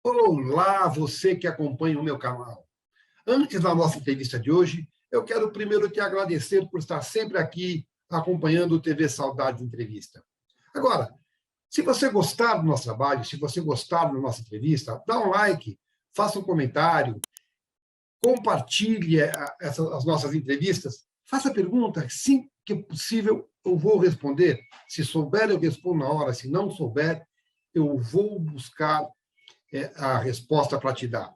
Olá, você que acompanha o meu canal. Antes da nossa entrevista de hoje, eu quero primeiro te agradecer por estar sempre aqui acompanhando o TV Saudade Entrevista. Agora, se você gostar do nosso trabalho, se você gostar da nossa entrevista, dá um like, faça um comentário, compartilhe as nossas entrevistas, faça perguntas, sim que é possível, eu vou responder. Se souber, eu respondo na hora, se não souber, eu vou buscar a resposta para te dar.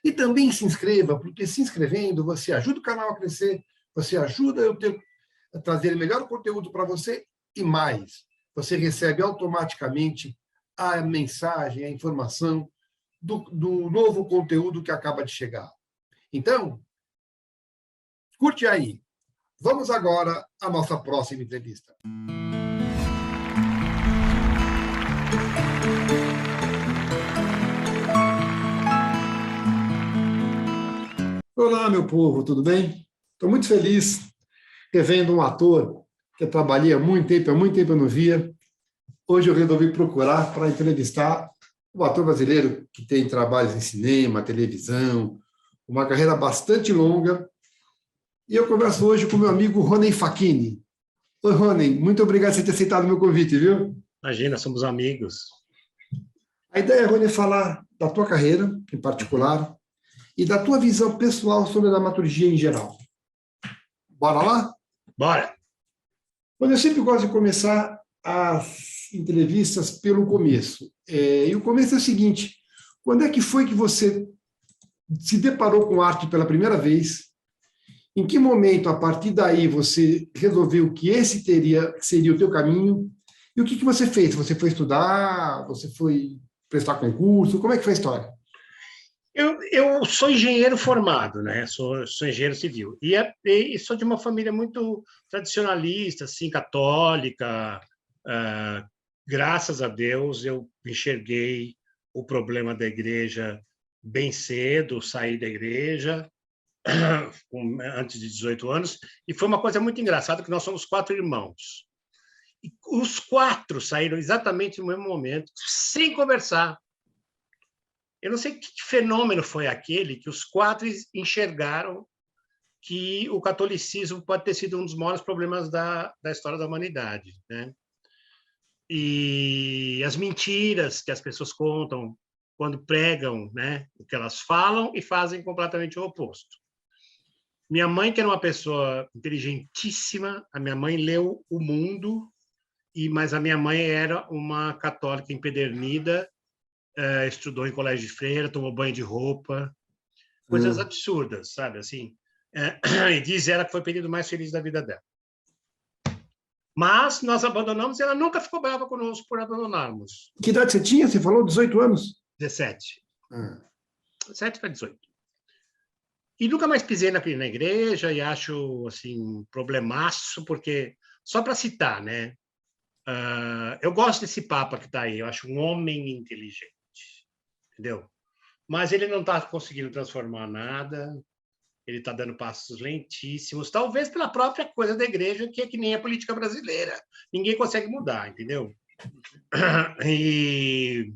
E também se inscreva, porque se inscrevendo, você ajuda o canal a crescer, você ajuda a trazer melhor conteúdo para você e mais. Você recebe automaticamente a mensagem, a informação do novo conteúdo que acaba de chegar. Então, curte aí. Vamos agora à nossa próxima entrevista. Olá, meu povo, tudo bem? Estou muito feliz revendo um ator que eu trabalhei há muito tempo eu não via. Hoje eu resolvi procurar para entrevistar um ator brasileiro que tem trabalhos em cinema, televisão, uma carreira bastante longa. E eu converso hoje com meu amigo Rony Facchini. Oi, Rony, muito obrigado por você ter aceitado o meu convite, viu? Imagina, somos amigos. A ideia, Rony, é falar da tua carreira, em particular, e da tua visão pessoal sobre a dramaturgia em geral. Bora lá? Bora! Eu sempre gosto de começar as entrevistas pelo começo. E o começo é o seguinte: quando é que foi que você se deparou com arte pela primeira vez? Em que momento, a partir daí, você resolveu que esse seria o teu caminho? E o que você fez? Você foi estudar? Você foi prestar concurso? Como é que foi a história? Eu sou engenheiro formado, né? Sou engenheiro civil. E sou de uma família muito tradicionalista, assim, católica. Graças a Deus, eu enxerguei o problema da igreja bem cedo, saí da igreja antes de 18 anos, e foi uma coisa muito engraçada, que nós somos 4 irmãos. E os 4 saíram exatamente no mesmo momento, sem conversar. Eu não sei que fenômeno foi aquele que os 4 enxergaram que o catolicismo pode ter sido um dos maiores problemas da história da humanidade, né? E as mentiras que as pessoas contam quando pregam, né? O que elas falam e fazem completamente o oposto. Minha mãe, que era uma pessoa inteligentíssima, a minha mãe leu o mundo, mas a minha mãe era uma católica empedernida, estudou em colégio de freira, tomou banho de roupa, coisas absurdas, sabe, assim. E diz ela que foi o período mais feliz da vida dela. Mas nós abandonamos e ela nunca ficou brava conosco por abandonarmos. Que idade você tinha? Você falou 18 anos? 17. 17 para 18. E nunca mais pisei na igreja e acho, assim, problemaço, porque, só para citar, né? Eu gosto desse Papa que está aí, eu acho um homem inteligente, entendeu? Mas ele não está conseguindo transformar nada, ele está dando passos lentíssimos, talvez pela própria coisa da igreja, que é que nem a política brasileira. Ninguém consegue mudar, entendeu? E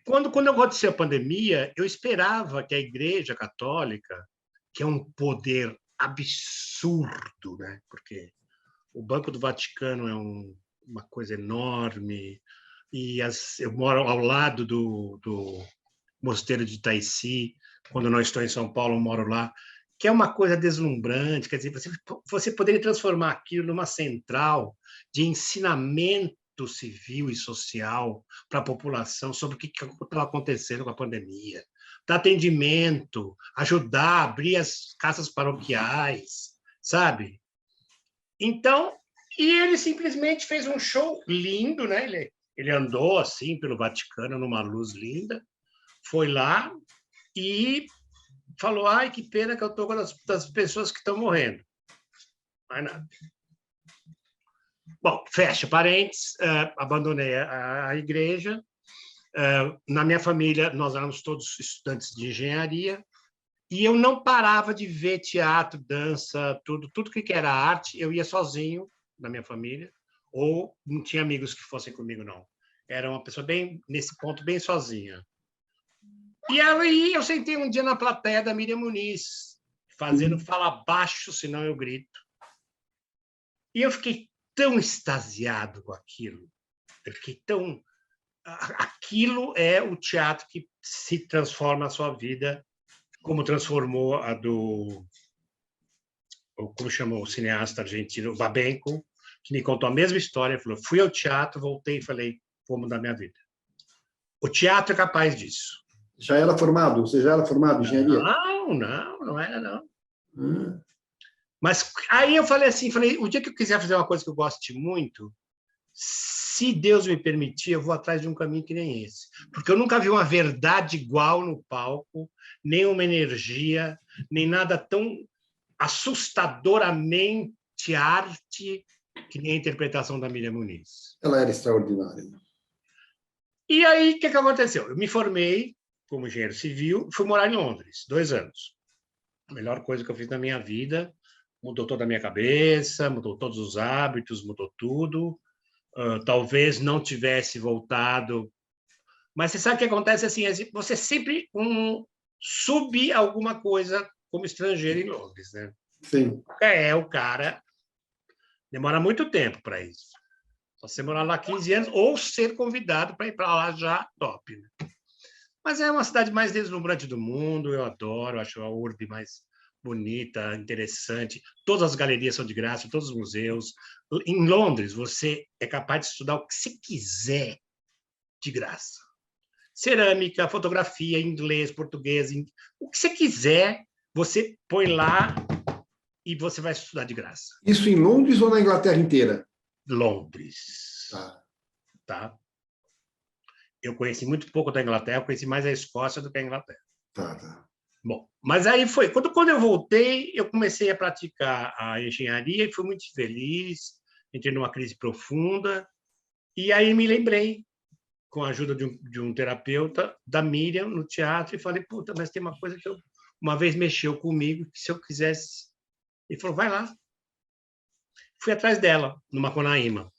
quando aconteceu a pandemia, eu esperava que a Igreja Católica, que é um poder absurdo, né? Porque o Banco do Vaticano é uma coisa enorme, e eu moro ao lado do Mosteiro de Itaici. Quando não estou em São Paulo, eu moro lá, que é uma coisa deslumbrante. Quer dizer, você poderia transformar aquilo numa central de ensinamento civil e social para a população sobre o que estava acontecendo com a pandemia, dar atendimento, ajudar, abrir as casas paroquiais, sabe? Então, e ele simplesmente fez um show lindo, né? Ele andou assim pelo Vaticano numa luz linda, foi lá e falou: ai, que pena que eu estou com as pessoas que estão morrendo. Mais nada. Bom, fecha parênteses, abandonei a igreja. Na minha família, nós éramos todos estudantes de engenharia, e eu não parava de ver teatro, dança, tudo que era arte, eu ia sozinho na minha família, ou não tinha amigos que fossem comigo, não. Era uma pessoa bem, nesse ponto, bem sozinha. E aí eu sentei um dia na plateia da Miriam Muniz, fazendo fala baixo, senão eu grito. E eu fiquei tão extasiado com aquilo. Eu fiquei tão... Aquilo é o teatro que se transforma na sua vida, como transformou a do... Como chamou o cineasta argentino, o Babenco, que me contou a mesma história. Falou, fui ao teatro, voltei e falei, vou mudar minha vida. O teatro é capaz disso. Já era formado? Você já era formado em engenharia? Não era, não. Mas aí eu falei assim, o dia que eu quiser fazer uma coisa que eu goste muito, se Deus me permitir, eu vou atrás de um caminho que nem esse. Porque eu nunca vi uma verdade igual no palco, nem uma energia, nem nada tão assustadoramente arte que nem a interpretação da Miriam Muniz. Ela era extraordinária. E aí, o que aconteceu? Eu me formei como engenheiro civil, fui morar em Londres, 2 anos. A melhor coisa que eu fiz na minha vida, mudou toda a minha cabeça, mudou todos os hábitos, mudou tudo. Talvez não tivesse voltado. Mas você sabe o que acontece assim? Você sempre sub alguma coisa como estrangeiro em Londres, né? Sim. O cara demora muito tempo para isso. Só você morar lá 15 anos ou ser convidado para ir para lá já top. Né? Mas é uma cidade mais deslumbrante do mundo, eu adoro, acho a urbe mais bonita, interessante. Todas as galerias são de graça, todos os museus. Em Londres, você é capaz de estudar o que você quiser de graça. Cerâmica, fotografia, inglês, português, o que você quiser, você põe lá e você vai estudar de graça. Isso em Londres ou na Inglaterra inteira? Londres. Tá? Eu conheci muito pouco da Inglaterra, eu conheci mais a Escócia do que a Inglaterra. Tá. Bom, mas aí foi. Quando eu voltei, eu comecei a praticar a engenharia e fui muito feliz, entrei numa crise profunda, e aí me lembrei, com a ajuda de um terapeuta, da Miriam no teatro, e falei, puta, mas tem uma coisa que uma vez mexeu comigo, que se eu quisesse... Ele falou, vai lá. Fui atrás dela, no Macunaíma.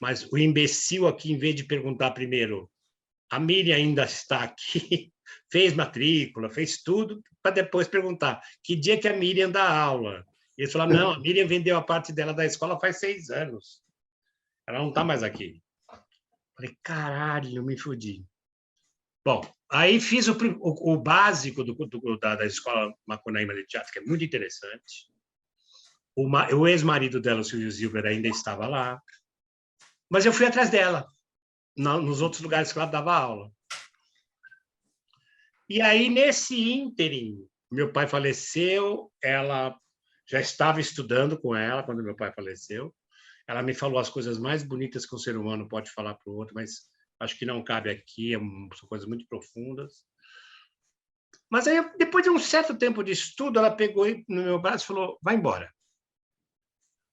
Mas o imbecil aqui, em vez de perguntar primeiro, a Miriam ainda está aqui, fez matrícula, fez tudo, para depois perguntar que dia que a Miriam dá aula. E eles falaram, não, a Miriam vendeu a parte dela da escola faz 6 anos. Ela não está mais aqui. Falei, caralho, me fudi. Bom, aí fiz o básico da escola Macunaíma de Teatro, que é muito interessante. O ex-marido dela, o Silvio Zilber, ainda estava lá. Mas eu fui atrás dela, nos outros lugares que ela dava aula. E aí, nesse ínterim, meu pai faleceu, ela já estava estudando com ela quando meu pai faleceu. Ela me falou as coisas mais bonitas que um ser humano pode falar para o outro, mas acho que não cabe aqui, são coisas muito profundas. Mas aí, depois de um certo tempo de estudo, ela pegou no meu braço e falou, vai embora.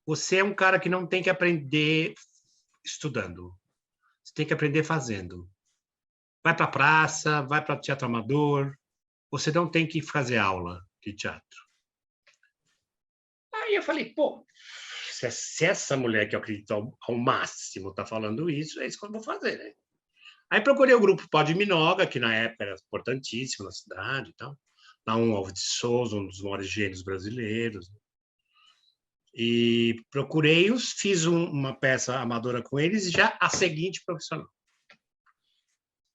Você é um cara que não tem que aprender estudando. Você tem que aprender fazendo. Vai para a praça, vai para o teatro amador. Você não tem que fazer aula de teatro. Aí eu falei, pô, se essa mulher que eu acredito ao máximo está falando isso, é isso que eu vou fazer, né? Aí procurei o grupo Pó de Minoga, que na época era importantíssimo na cidade e tal. Naum Alves de Souza, um dos maiores gênios brasileiros. E procurei-os, fiz uma peça amadora com eles e já a seguinte profissional.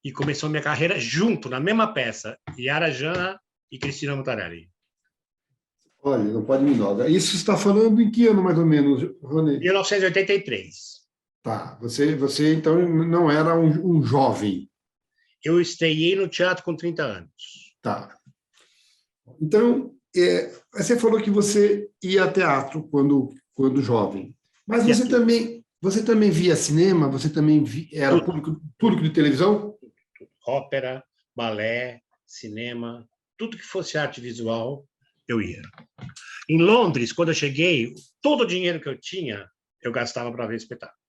E começou minha carreira junto, na mesma peça, Yara Jana e Cristina Mutarelli. Olha, não pode Minoga. Isso você está falando em que ano, mais ou menos, Rony? 1983. Tá, você então não era um jovem. Eu estreiei no teatro com 30 anos. Tá. Então, você falou que você ia a teatro quando jovem. Mas você também via cinema? Você também era público de televisão? Ópera, balé, cinema, tudo que fosse arte visual, eu ia. Em Londres, quando eu cheguei, todo o dinheiro que eu tinha, eu gastava para ver espetáculo.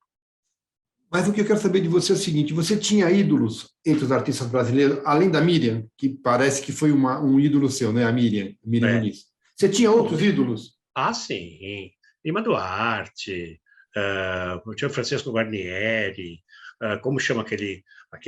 Mas o que eu quero saber de você é o seguinte, você tinha ídolos entre os artistas brasileiros, além da Miriam, que parece que foi um ídolo seu, né? A Miriam Muniz. Você tinha outros ídolos? Ah, sim. Lima Duarte, tinha o Francisco Guarnieri, como chama aquele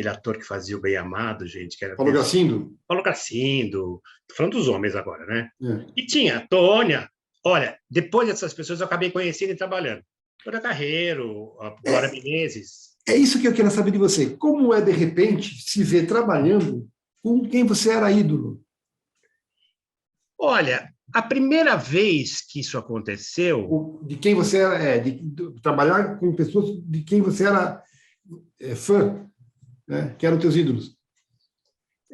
ator que fazia o Bem Amado, gente? Que era Paulo Gracindo? Paulo Gracindo. Tô falando dos homens agora, né? É. E tinha a Tônia. Olha, depois dessas pessoas eu acabei conhecendo e trabalhando. Tônia Carreiro, a Glória Menezes. É isso que eu quero saber de você. Como é, de repente, se ver trabalhando com quem você era ídolo? Olha, a primeira vez que isso aconteceu... De quem você era, de trabalhar com pessoas de quem você era fã, né? Que eram teus ídolos.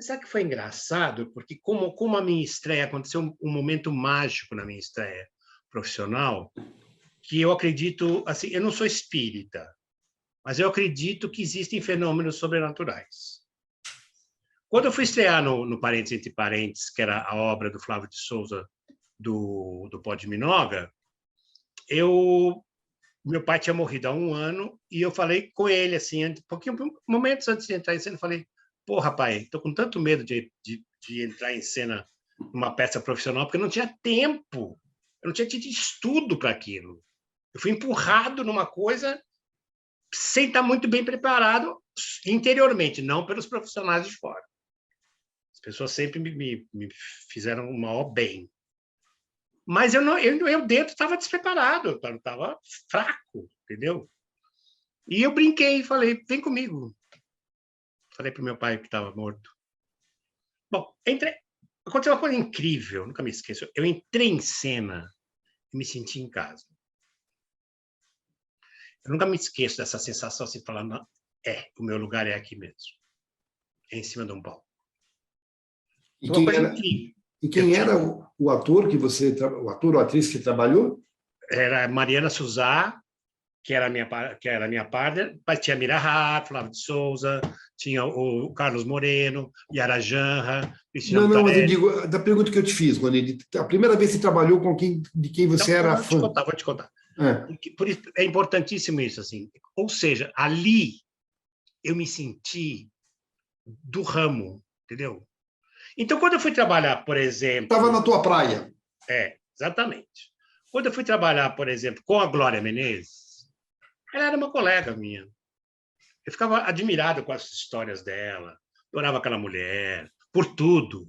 Sabe que foi engraçado? Porque como a minha estreia aconteceu um momento mágico na minha estreia profissional, que eu acredito, assim, eu não sou espírita, mas eu acredito que existem fenômenos sobrenaturais. Quando eu fui estrear no Parentes Entre Parentes, que era a obra do Flávio de Souza, do Pó de Minoga, meu pai tinha morrido há 1 ano e eu falei com ele, assim, momentos antes de entrar em cena, eu falei, porra, pai, estou com tanto medo de entrar em cena numa peça profissional, porque eu não tinha tempo, eu não tinha tido estudo para aquilo. Eu fui empurrado numa coisa sem estar muito bem preparado interiormente, não pelos profissionais de fora. As pessoas sempre me fizeram o maior bem. Mas eu dentro estava despreparado, estava fraco, entendeu? E eu brinquei e falei, vem comigo. Falei para o meu pai que estava morto. Bom, aconteceu uma coisa incrível, nunca me esqueço. Eu entrei em cena e me senti em casa. Eu nunca me esqueço dessa sensação, assim, falando, o meu lugar é aqui mesmo. É em cima de um palco. E Foi uma coisa incrível. E quem era o ator o ator ou atriz que trabalhou? Era Mariana Suzá, que era a minha partner, mas tinha Mira Rato, Flávio de Souza, tinha o Carlos Moreno, Yara Janra, Cristina Não, mas eu Mutarelli. digo, da pergunta que eu te fiz, Rony, a primeira vez que você trabalhou com de quem você era fã. Vou te contar. Por isso, é importantíssimo isso, assim. Ou seja, ali eu me senti do ramo, entendeu? Então, quando eu fui trabalhar, por exemplo... Estava na tua praia. Exatamente. Quando eu fui trabalhar, por exemplo, com a Glória Menezes, ela era uma colega minha. Eu ficava admirado com as histórias dela, adorava aquela mulher, por tudo,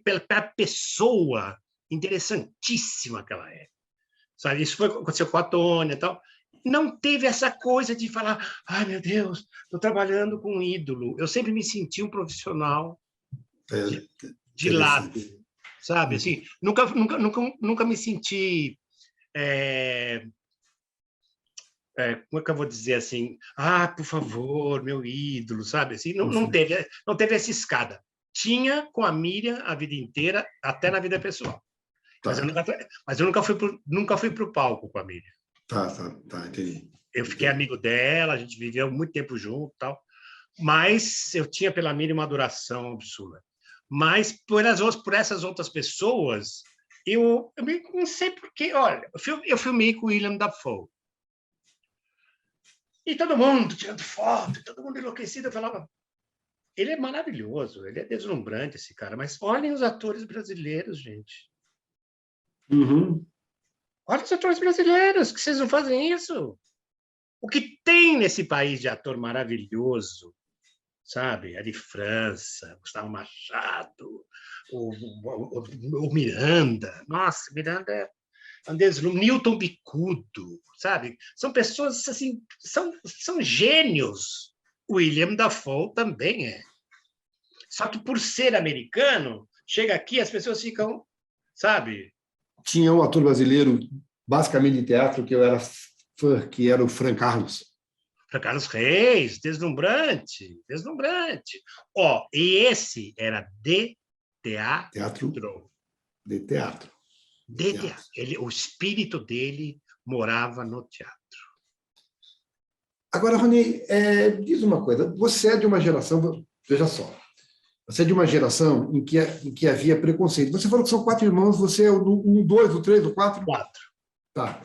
pela pessoa interessantíssima que ela é. Sabe? Isso aconteceu com a Tônia e tal. Não teve essa coisa de falar, ai, meu Deus, estou trabalhando com um ídolo. Eu sempre me senti um profissional de lado, sabe? Assim, nunca me senti... como é que eu vou dizer assim? Ah, por favor, meu ídolo, sabe? Assim, não teve essa escada. Tinha com a Miriam a vida inteira, até na vida pessoal. Tá. Mas eu nunca fui para o palco com a Miriam. Tá, entendi. Eu fiquei amigo dela, a gente viveu muito tempo junto e tal. Mas eu tinha pela Miriam uma adoração absurda. Mas por essas outras pessoas, eu não sei porquê. Olha, eu filmei com o William Dafoe. E todo mundo tirando foto, todo mundo enlouquecido. Eu falava, ele é maravilhoso, ele é deslumbrante, esse cara. Mas olhem os atores brasileiros, gente. Uhum. Olha os atores brasileiros, que vocês não fazem isso. O que tem nesse país de ator maravilhoso, sabe? Ari França, Gustavo Machado, o Miranda. Nossa, Miranda é Newton Bicudo, sabe? São pessoas assim, são gênios. William Dafoe também é. Só que por ser americano, chega aqui, as pessoas ficam, sabe? Tinha um ator brasileiro, basicamente de teatro, que eu era fã, que era o Fran Carlos. Fran Carlos Reis, deslumbrante. E esse era de teatro. De teatro. O espírito dele morava no teatro. Agora, Rony, diz uma coisa. Você é de uma geração, veja só, você é de uma geração em que havia preconceito. Você falou que são 4 irmãos, você é o 1, 2, o 3, o 4? 4. Tá.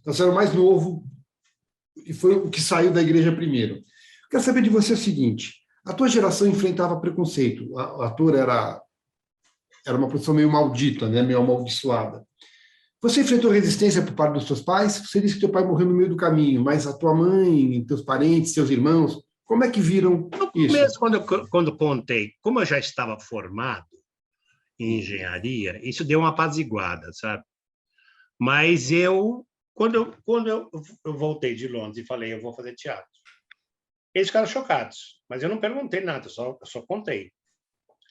Então, você era o mais novo e foi o que saiu da igreja primeiro. Eu quero saber de você o seguinte, a tua geração enfrentava preconceito, o ator era uma profissão meio maldita, né? Meio amaldiçoada. Você enfrentou resistência por parte dos seus pais? Você disse que teu pai morreu no meio do caminho, mas a tua mãe, teus parentes, seus irmãos, como é que viram No isso? começo, quando contei, como eu já estava formado em engenharia, isso deu uma apaziguada, sabe? Mas quando eu voltei de Londres e falei, eu vou fazer teatro, eles ficaram chocados, mas eu não perguntei nada, eu só contei.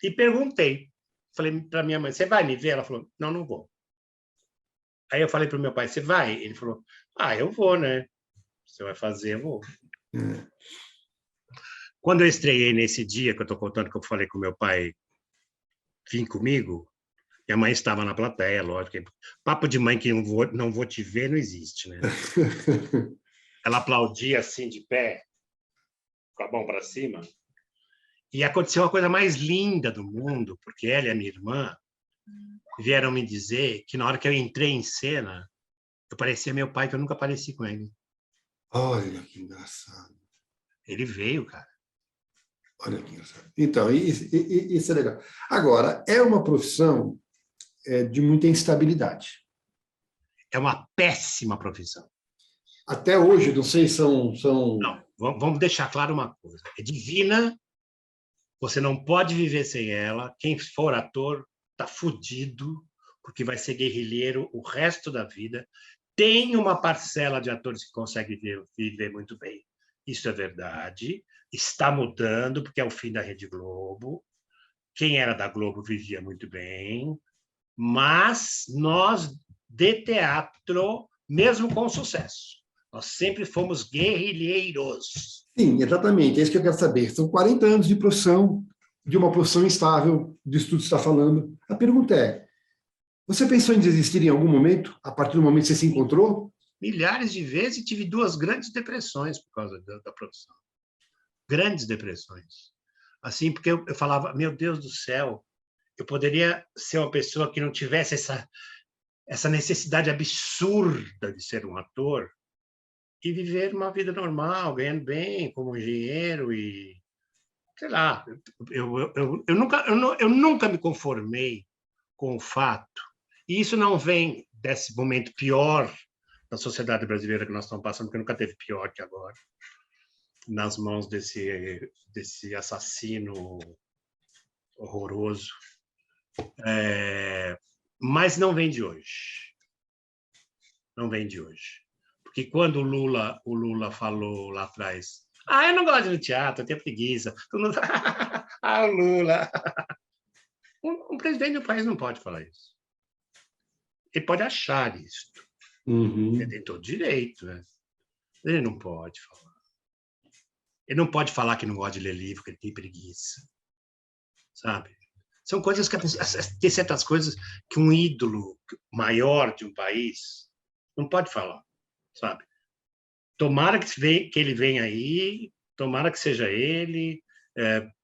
E perguntei, falei para minha mãe, você vai me ver? Ela falou, não, não vou. Aí eu falei para o meu pai, você vai? Ele falou, eu vou, né? Você vai fazer, eu vou. É. Quando eu estreiei nesse dia que eu estou contando que eu falei com meu pai vir comigo, minha mãe estava na plateia, lógico. Papo de mãe que não vou te ver não existe, né? Ela aplaudia assim de pé, com a mão para cima. E aconteceu a coisa mais linda do mundo, porque ela e a minha irmã vieram me dizer que na hora que eu entrei em cena, eu parecia meu pai, que eu nunca apareci com ele. Olha que engraçado. Ele veio, cara. Olha que engraçado. Então, isso é legal. Agora, é uma profissão de muita instabilidade. É uma péssima profissão. Até hoje, não sei, Não, vamos deixar claro uma coisa. É divina, você não pode viver sem ela. Quem for ator está fudido, porque vai ser guerrilheiro o resto da vida. Tem uma parcela de atores que consegue viver muito bem. Isso é verdade. Está mudando, porque é o fim da Rede Globo. Quem era da Globo vivia muito bem. Mas nós, de teatro, mesmo com sucesso, nós sempre fomos guerrilheiros. Sim, exatamente, é isso que eu quero saber. São 40 anos de profissão, de uma profissão instável, de estudo que você está falando. A pergunta é, você pensou em desistir em algum momento, a partir do momento que você se encontrou? Milhares de vezes, e tive 2 grandes depressões por causa da profissão. Grandes depressões. Assim, porque eu falava, meu Deus do céu, eu poderia ser uma pessoa que não tivesse essa necessidade absurda de ser um ator e viver uma vida normal, ganhando bem como engenheiro e, sei lá, eu nunca me conformei com o fato, e isso não vem desse momento pior da sociedade brasileira que nós estamos passando, porque nunca teve pior que agora, nas mãos desse assassino horroroso. Mas não vem de hoje. Não vem de hoje. Porque quando o Lula falou lá atrás, eu não gosto de teatro, eu tenho preguiça. O Lula. Um presidente do país não pode falar isso. Ele pode achar isso. Ele tem todo direito, né? Ele não pode falar. Ele não pode falar que não gosta de ler livro, que ele tem preguiça. Sabe? São coisas que tem certas coisas que um ídolo maior de um país não pode falar, sabe? Tomara que ele venha aí, tomara que seja ele,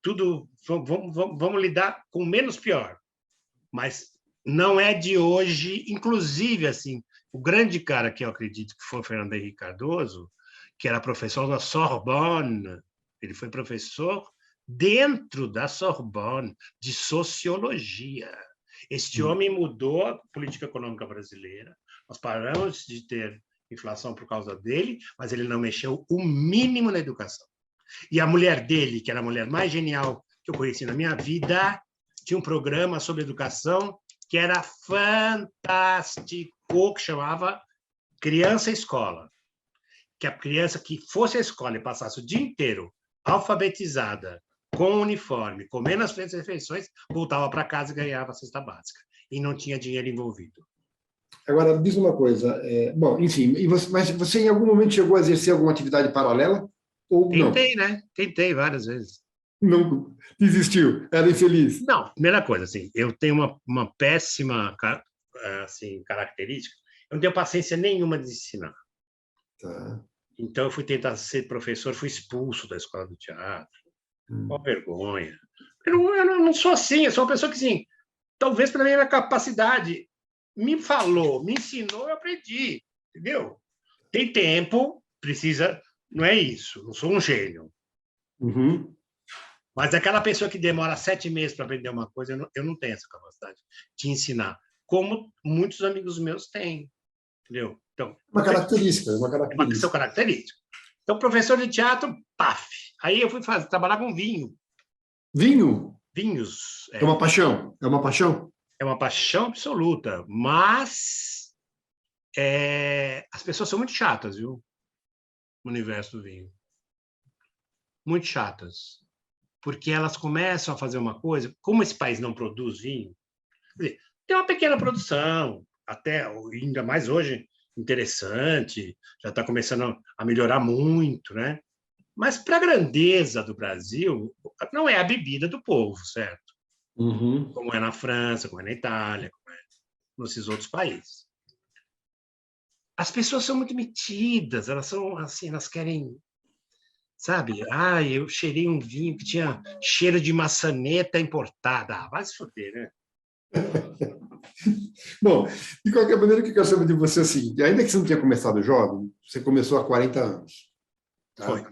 tudo, vamos lidar com o menos pior. Mas não é de hoje, inclusive, assim, o grande cara que eu acredito que foi o Fernando Henrique Cardoso, que era professor da Sorbonne, ele foi professor dentro da Sorbonne de sociologia. Este homem mudou a política econômica brasileira. Nós paramos de ter inflação por causa dele, mas ele não mexeu o mínimo na educação. E a mulher dele, que era a mulher mais genial que eu conheci na minha vida, tinha um programa sobre educação que era fantástico, que chamava Criança Escola. Que a criança que fosse à escola e passasse o dia inteiro alfabetizada, com uniforme, comendo as refeições, voltava para casa e ganhava a cesta básica. E não tinha dinheiro envolvido. Agora, diz uma coisa. Bom, enfim, mas você em algum momento chegou a exercer alguma atividade paralela ou não? Tentei, né? Tentei várias vezes. Não, desistiu, era infeliz. Não, primeira coisa, assim, eu tenho uma péssima assim, característica. Eu não tenho paciência nenhuma de ensinar. Tá. Então, eu fui tentar ser professor, fui expulso da escola do teatro. Uma vergonha. Eu não sou assim, eu sou uma pessoa que, assim, talvez pela minha capacidade, me falou, me ensinou, eu aprendi, entendeu? Tem tempo, precisa, não é isso, não sou um gênio. Uhum. Mas aquela pessoa que demora 7 meses para aprender uma coisa, eu não tenho essa capacidade de ensinar. como muitos amigos meus têm, entendeu? Então, Uma característica, uma é uma característica. questão característica. Então, professor de teatro, paf. Aí eu fui trabalhar com vinho. Vinho Vinhos. é uma paixão, é uma paixão. É uma paixão absoluta, mas as pessoas são muito chatas, viu? No universo do vinho. Muito chatas. Porque elas começam a fazer uma coisa, como esse país não produz vinho, quer dizer, tem uma pequena produção, até ainda mais hoje, interessante, já está começando a melhorar muito, né? Mas para a grandeza do Brasil, não é a bebida do povo, certo? Uhum. Como é na França, como é na Itália, como é nesses outros países. As pessoas são muito metidas, elas são assim, elas querem, sabe? Ah, eu cheirei um vinho que tinha cheiro de maçaneta importada. Ah, vai se foder, né? Bom, de qualquer maneira, o que eu quero saber de você é o seguinte: ainda que você não tenha começado jovem, você começou há 40 anos. Tá? Foi.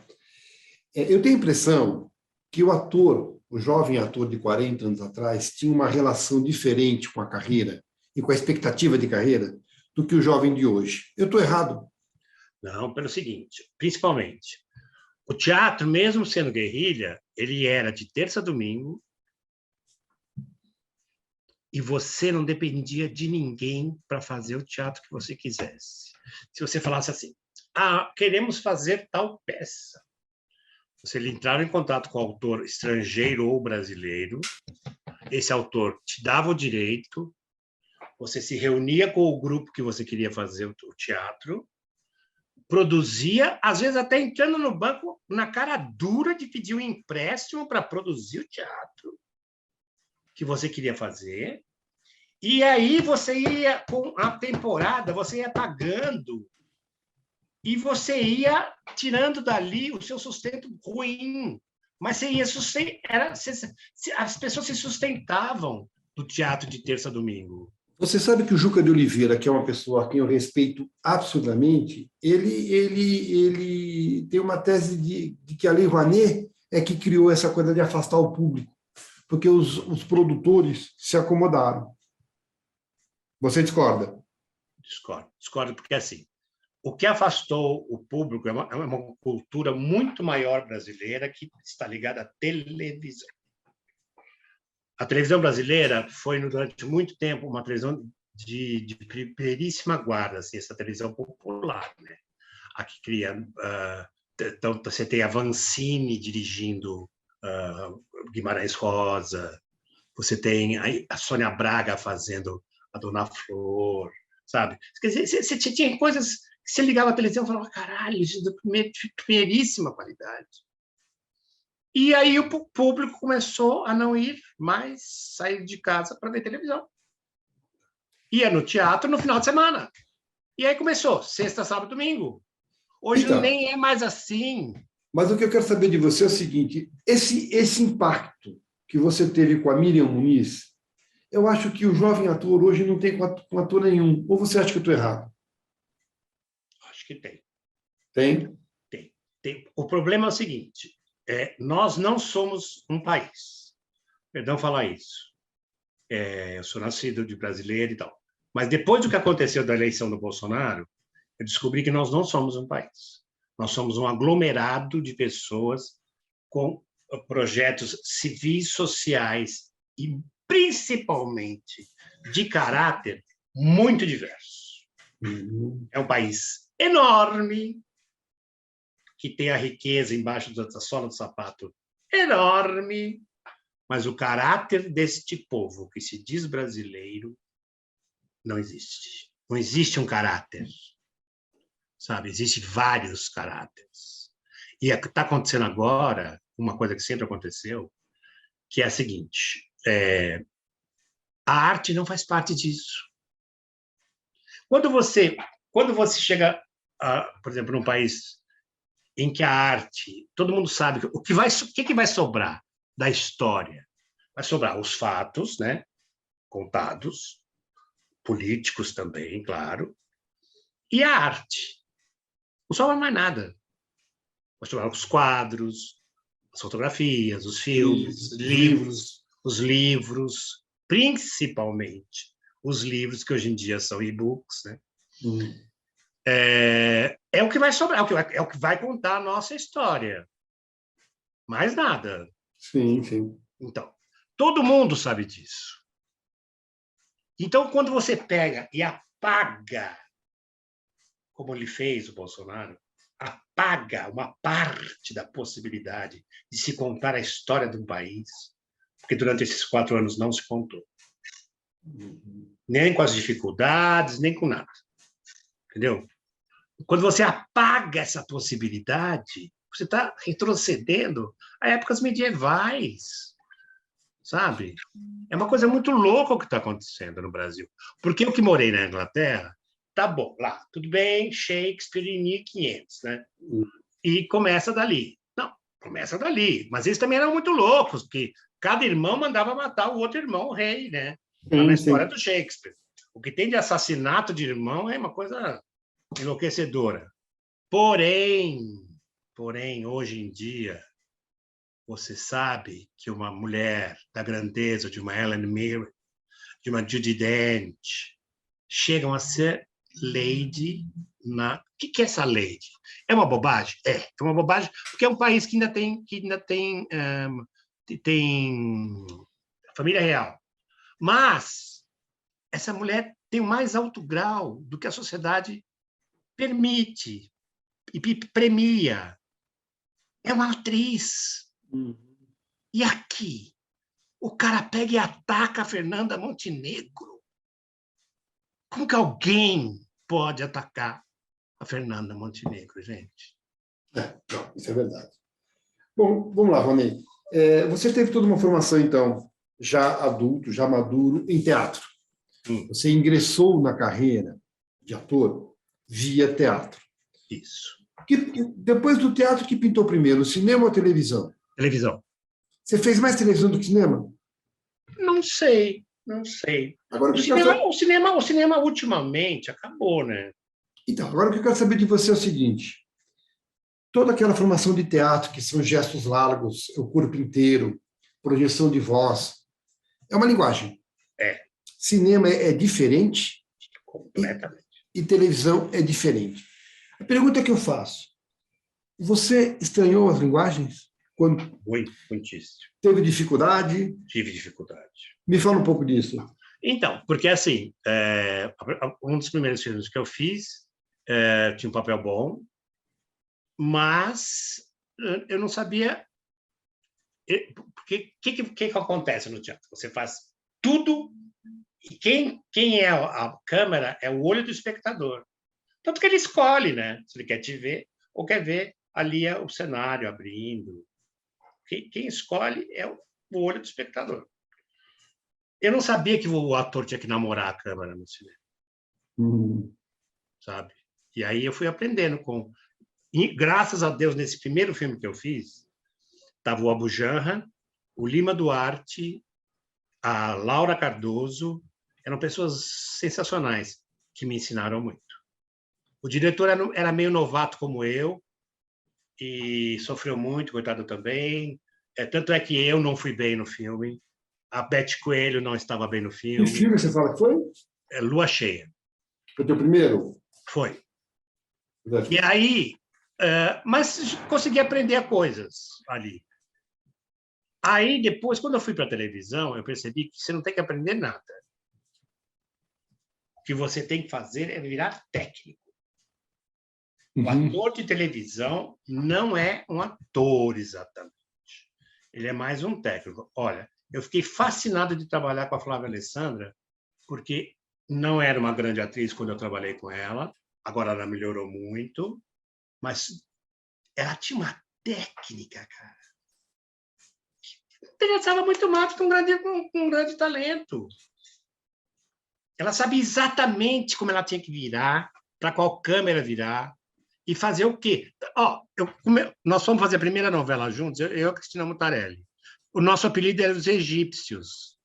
Eu tenho a impressão que o ator, o jovem ator de 40 anos atrás, tinha uma relação diferente com a carreira e com a expectativa de carreira do que o jovem de hoje. Eu estou errado? Não, pelo seguinte, principalmente, o teatro, mesmo sendo guerrilha, ele era de terça a domingo e você não dependia de ninguém para fazer o teatro que você quisesse. Se você falasse assim, queremos fazer tal peça, você entrava em contato com o autor estrangeiro ou brasileiro, esse autor te dava o direito, você se reunia com o grupo que você queria fazer o teatro, produzia, às vezes até entrando no banco na cara dura de pedir um empréstimo para produzir o teatro que você queria fazer, e aí você ia, com a temporada, você ia pagando e você ia tirando dali o seu sustento ruim. Mas você ia as pessoas se sustentavam do teatro de terça a domingo. Você sabe que o Juca de Oliveira, que é uma pessoa a quem eu respeito absurdamente, ele tem uma tese de que a Lei Rouanet é que criou essa coisa de afastar o público, porque os produtores se acomodaram. Você discorda? Discordo porque, assim, o que afastou o público é uma cultura muito maior brasileira que está ligada à televisão. A televisão brasileira foi, durante muito tempo, uma televisão de primeiríssima guarda, assim, essa televisão popular, né? A que cria... então, você tem a Vancini dirigindo Guimarães Rosa, você tem a Sônia Braga fazendo a Dona Flor, sabe? Quer dizer, você tinha coisas que você ligava a televisão e falava, caralho, isso é de primeiríssima qualidade. E aí o público começou a não ir mais sair de casa para ver televisão. Ia no teatro no final de semana. E aí começou, sexta, sábado, domingo. Hoje Então, nem é mais assim. mas o que eu quero saber de você é o seguinte: esse impacto que você teve com a Miriam Muniz, eu acho que o jovem ator hoje não tem com ator nenhum. Ou você acha que eu estou errado? Acho que tem. Tem? Tem. O problema é o seguinte, nós não somos um país. Perdão falar isso. Eu sou nascido de brasileiro e tal. Mas depois do que aconteceu da eleição do Bolsonaro, eu descobri que nós não somos um país. Nós somos um aglomerado de pessoas com projetos civis, sociais e, principalmente, de caráter muito diverso. É um país enorme, que tem a riqueza embaixo da sola do sapato enorme, mas o caráter deste povo que se diz brasileiro não existe. Não existe um caráter, sabe? Existem vários caráteres. E está acontecendo agora uma coisa que sempre aconteceu, que é a seguinte: a arte não faz parte disso. Quando você chega, por exemplo, num país em que a arte, todo mundo sabe o que vai sobrar da história. Vai sobrar os fatos, né, contados, políticos também, claro, e a arte. Não sobra mais nada. Vai sobrar os quadros, as fotografias, os filmes, os livros, principalmente os livros, que hoje em dia são e-books, né? Hum. É o que vai sobrar, é o que vai contar a nossa história. Mais nada. Sim, sim. Então, todo mundo sabe disso. Então, quando você pega e apaga, como ele fez o Bolsonaro, apaga uma parte da possibilidade de se contar a história de um país, porque durante esses 4 anos não se contou. Nem com as dificuldades, nem com nada. Entendeu? Quando você apaga essa possibilidade, você está retrocedendo a épocas medievais, sabe? É uma coisa muito louca o que está acontecendo no Brasil. Porque eu que morei na Inglaterra, tá bom, lá, tudo bem, Shakespeare em 1500, né? E começa dali. Não, começa dali. Mas eles também eram muito loucos, porque cada irmão mandava matar o outro irmão, o rei, né? Lá na história do Shakespeare. O que tem de assassinato de irmão é uma coisa enlouquecedora. Porém, hoje em dia, você sabe que uma mulher da grandeza de uma Helen Mirren, de uma Judi Dench, chegam a ser lady na... O que é essa lady? É uma bobagem? É uma bobagem, porque é um país que ainda tem família real. Mas essa mulher tem o mais alto grau do que a sociedade permite e premia. É uma atriz. E aqui, o cara pega e ataca a Fernanda Montenegro. Como que alguém pode atacar a Fernanda Montenegro, gente? Não, isso é verdade. Bom, vamos lá, Rony. Você teve toda uma formação, então, já adulto, já maduro, em teatro. Você ingressou na carreira de ator via teatro. Isso. Depois do teatro, que pintou primeiro, cinema ou televisão? Televisão. Você fez mais televisão do que cinema? Não sei. Agora, O cinema ultimamente acabou, né? Então, agora o que eu quero saber de você é o seguinte: toda aquela formação de teatro, que são gestos largos, o corpo inteiro, projeção de voz, é uma linguagem. Cinema é diferente. Completamente. E televisão é diferente. A pergunta que eu faço: você estranhou as linguagens? Quando Muitíssimo. teve dificuldade? Tive dificuldade. Me fala um pouco disso. Então, porque assim, um dos primeiros filmes que eu fiz tinha um papel bom, mas eu não sabia. Porque o que acontece no teatro? Você faz tudo e quem é a câmera é o olho do espectador. Tanto que ele escolhe, né? Se ele quer te ver ou quer ver ali o cenário abrindo. Quem escolhe é o olho do espectador. Eu não sabia que o ator tinha que namorar a câmera no cinema. Sabe? E aí eu fui aprendendo com... E, graças a Deus, nesse primeiro filme que eu fiz, estava o Abu Janra, o Lima Duarte, a Laura Cardoso, eram pessoas sensacionais que me ensinaram muito. O diretor era meio novato como eu e sofreu muito, coitado também. Tanto é que eu não fui bem no filme. A Beth Coelho não estava bem no filme. Que filme você fala que foi? Lua Cheia. Foi o teu primeiro? Foi. E aí, mas consegui aprender coisas ali. Aí, depois, quando eu fui para a televisão, eu percebi que você não tem que aprender nada. O que você tem que fazer é virar técnico. O ator de televisão não é um ator, exatamente. Ele é mais um técnico. Olha, eu fiquei fascinado de trabalhar com a Flávia Alessandra, porque não era uma grande atriz quando eu trabalhei com ela, agora ela melhorou muito, mas ela tinha uma técnica, cara. Interessava muito mais com um grande talento. Ela sabia exatamente como ela tinha que virar, para qual câmera virar, e fazer o quê? Nós fomos fazer a primeira novela juntos, eu e a Cristina Mutarelli. O nosso apelido era os egípcios.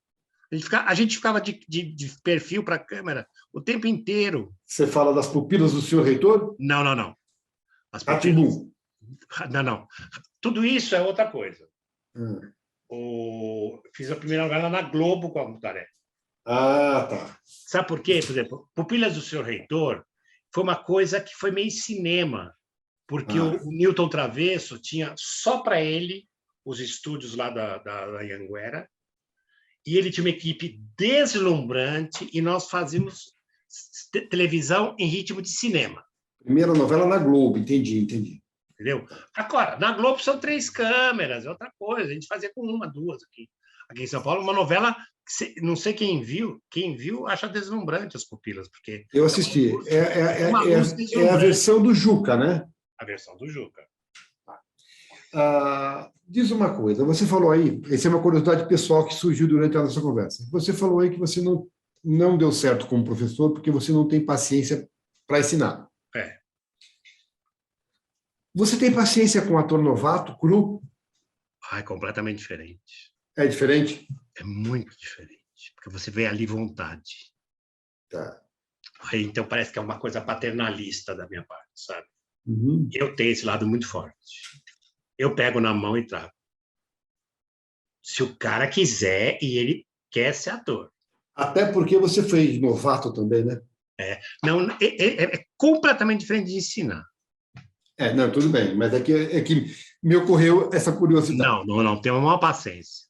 A gente ficava de perfil para a câmera o tempo inteiro. Você fala das pupilas do senhor reitor? Não. As pupilas... Não. Tudo isso é outra coisa. Fiz a primeira novela na Globo com a Mutarelli. Ah, tá. Sabe por quê? Por exemplo, Pupilas do Senhor Reitor foi uma coisa que foi meio cinema, porque o Newton Travesso tinha só para ele os estúdios lá da Anhanguera, e ele tinha uma equipe deslumbrante, e nós fazíamos televisão em ritmo de cinema. Primeira novela na Globo, entendi. Entendeu? Agora, na Globo são 3 câmeras, é outra coisa. A gente fazia com 1, 2 aqui. Aqui em São Paulo, uma novela, não sei quem viu acha deslumbrante As Pupilas, porque... Eu assisti. É a versão do Juca, né? A versão do Juca. Diz uma coisa, você falou aí, essa é uma curiosidade pessoal que surgiu durante a nossa conversa. Você falou aí que você não deu certo como professor porque você não tem paciência para ensinar. É. Você tem paciência com um ator novato, cru? É completamente diferente. É diferente? É muito diferente, porque você vê ali vontade. Tá. Aí, então parece que é uma coisa paternalista da minha parte, sabe? Uhum. Eu tenho esse lado muito forte. Eu pego na mão e trago. Se o cara quiser e ele quer ser ator. Até porque você foi novato também, né? Não, é completamente diferente de ensinar. Não, tudo bem, mas é que me ocorreu essa curiosidade. Não, tenho uma maior paciência.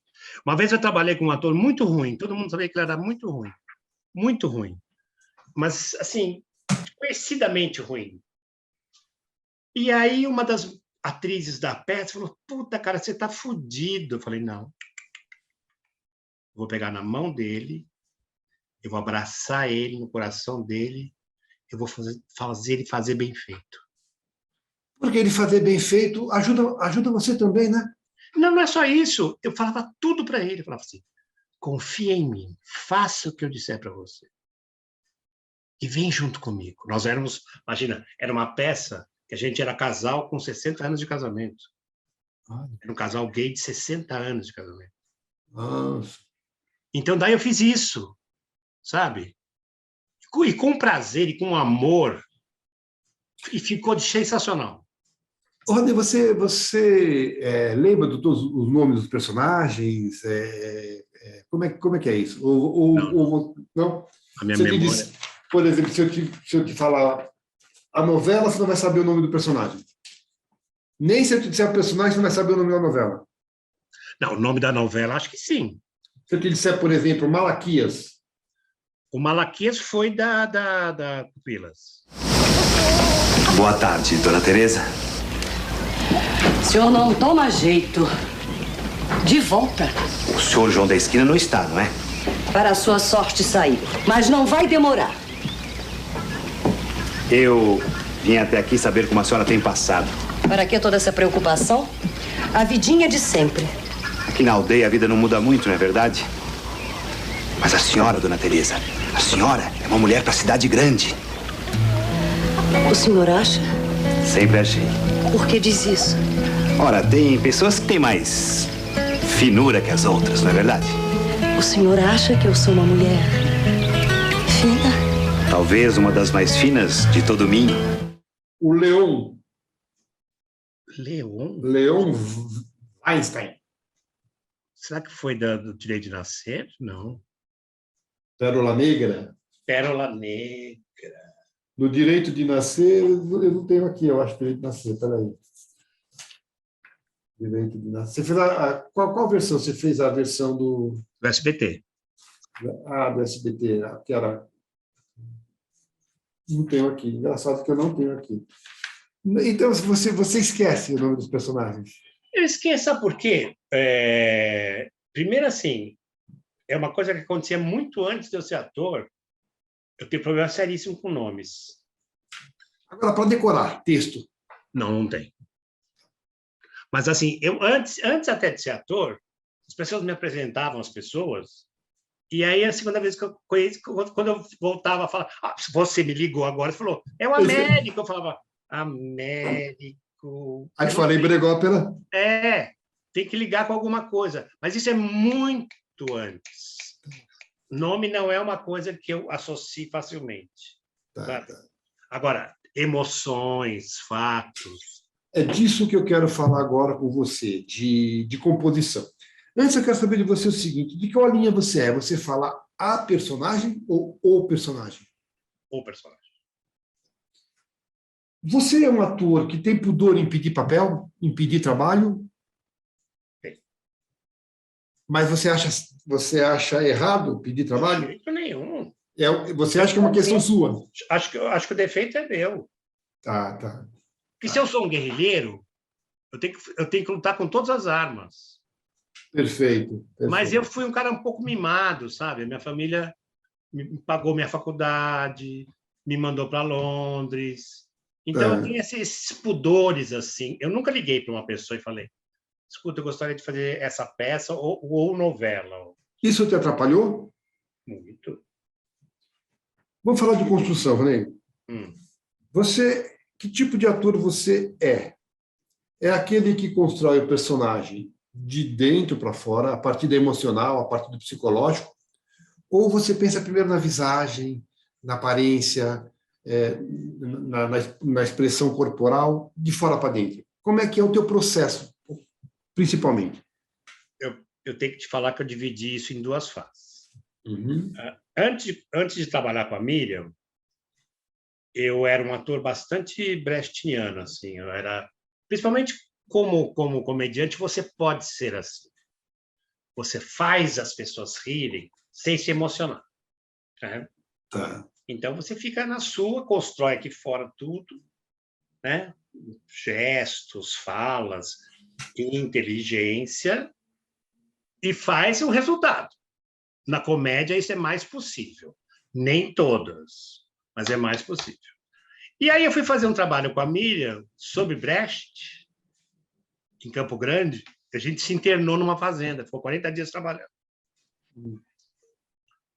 Uma vez eu trabalhei com um ator muito ruim, todo mundo sabia que ele era muito ruim, mas, assim, conhecidamente ruim. E aí uma das atrizes da peça falou, puta, cara, você tá fudido. Eu falei, não. Vou pegar na mão dele, eu vou abraçar ele no coração dele, eu vou fazer ele fazer bem feito. Porque ele fazer bem feito ajuda você também, né? Não é só isso. Eu falava tudo para ele. Eu falava assim, confia em mim, faça o que eu disser para você. E vem junto comigo. Nós éramos, imagina, era uma peça que a gente era casal com 60 anos de casamento. Era um casal gay de 60 anos de casamento. Nossa. Então, daí eu fiz isso, sabe? E com prazer e com amor. E ficou sensacional. Rodney, você lembra de todos os nomes dos personagens? Como é que é isso? Não? A minha memória... Por exemplo, se eu te falar a novela, você não vai saber o nome do personagem. Nem se eu te disser o personagem, você não vai saber o nome da novela. Não, o nome da novela, acho que sim. Se eu te disser, por exemplo, Malaquias. O Malaquias foi da Pupilas. Boa tarde, dona Teresa. O senhor não toma jeito. De volta. O senhor João da Esquina não está, não é? Para a sua sorte saiu. Mas não vai demorar. Eu vim até aqui saber como a senhora tem passado. Para que toda essa preocupação? A vidinha de sempre. Aqui na aldeia a vida não muda muito, não é verdade? Mas a senhora, dona Teresa, a senhora é uma mulher para a cidade grande. O senhor acha? Sempre achei. Por que diz isso? Ora, tem pessoas que têm mais finura que as outras, não é verdade? O senhor acha que eu sou uma mulher fina? Talvez uma das mais finas de todo o Minho. O Leon. Leon Einstein. Será que foi do Direito de Nascer? Não. Pérola Negra. Pérola Negra. No Direito de Nascer, eu não tenho aqui, eu acho, Direito de Nascer, peraí. Direito de Nascer. Você fez qual versão? Você fez a versão do SBT. Do SBT, que era... Não tenho aqui. Engraçado que eu não tenho aqui. Então, você esquece o nome dos personagens. Eu esqueço, sabe por quê? Primeiro, assim, é uma coisa que acontecia muito antes de eu ser ator. Eu tenho problema seríssimo com nomes. Agora, para decorar texto. Não tem. Mas, assim, eu antes até de ser ator, as pessoas me apresentavam as pessoas, e aí a segunda vez que eu conheci, quando eu voltava a falar, você me ligou agora, você falou, é o Américo. Eu falava, Américo. Aí falei Bregópera. Tem que ligar com alguma coisa. Mas isso é muito antes. Nome não é uma coisa que eu associo facilmente. Tá. Agora, emoções, fatos. É disso que eu quero falar agora com você, de composição. Antes, eu quero saber de você o seguinte: de qual linha você é? Você fala a personagem ou o personagem? O personagem. Você é um ator que tem pudor em pedir papel, em pedir trabalho? Tem. Mas você acha errado pedir De trabalho? jeito nenhum. Você acha que é uma questão sua? Acho que o defeito é meu. Tá, tá. Porque se eu sou um guerrilheiro, eu tenho que lutar com todas as armas. Perfeito. Mas eu fui um cara um pouco mimado, sabe? Minha família me pagou minha faculdade, me mandou para Londres. Então, eu tenho esses pudores, assim. Eu nunca liguei para uma pessoa e falei, escuta, eu gostaria de fazer essa peça ou novela. Isso te atrapalhou? Muito. Vamos falar de construção, René. Que tipo de ator você é? É aquele que constrói o personagem de dentro para fora, a partir do emocional, a partir do psicológico? Ou você pensa primeiro na visagem, na aparência, na expressão corporal, de fora para dentro? Como é que é o teu processo, principalmente? Eu tenho que te falar que eu dividi isso em duas fases. Uhum. Antes de trabalhar com a Miriam, eu era um ator bastante brechtiano, assim. Eu era, principalmente como comediante, você pode ser assim. Você faz as pessoas rirem sem se emocionar. Né? Tá. Então, você fica na sua, constrói aqui fora tudo, né? Gestos, falas, inteligência, e faz o resultado. Na comédia, isso é mais possível. Nem todas, mas é mais possível. E aí eu fui fazer um trabalho com a Miriam sobre Brecht, em Campo Grande. A gente se internou numa fazenda, ficou 40 dias trabalhando.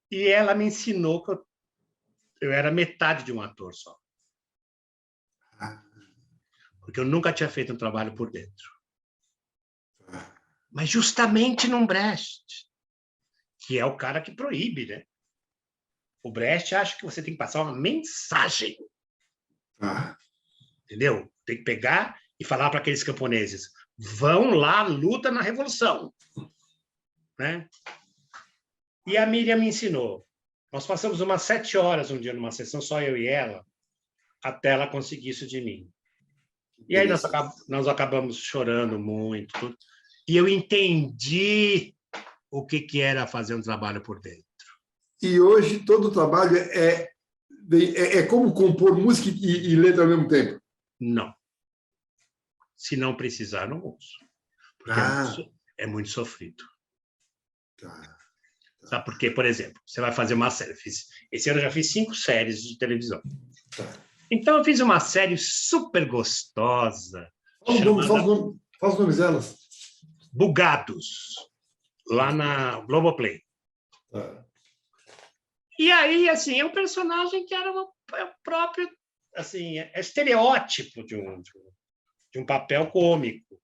E ela me ensinou que eu era metade de um ator só. Porque eu nunca tinha feito um trabalho por dentro. Mas justamente num Brecht, que é o cara que proíbe, né? O Brecht acha que você tem que passar uma mensagem. Entendeu? Tem que pegar e falar para aqueles camponeses, vão lá, luta na Revolução. Né? E a Miriam me ensinou. Nós passamos umas 7 horas um dia numa sessão, só eu e ela, até ela conseguir isso de mim. E aí nós acabamos chorando muito. Tudo. E eu entendi o que era fazer um trabalho por dentro. E hoje todo o trabalho é como compor música e letra ao mesmo tempo? Não. Se não precisar, não uso. Porque é muito sofrido. Sabe por quê? Por exemplo, você vai fazer uma série. Esse ano eu já fiz 5 séries de televisão. Então, eu fiz uma série super gostosa. Fala os nomes delas. Bugados, lá na Globoplay. E aí, assim, é um personagem que era o próprio, assim, estereótipo de um papel cômico.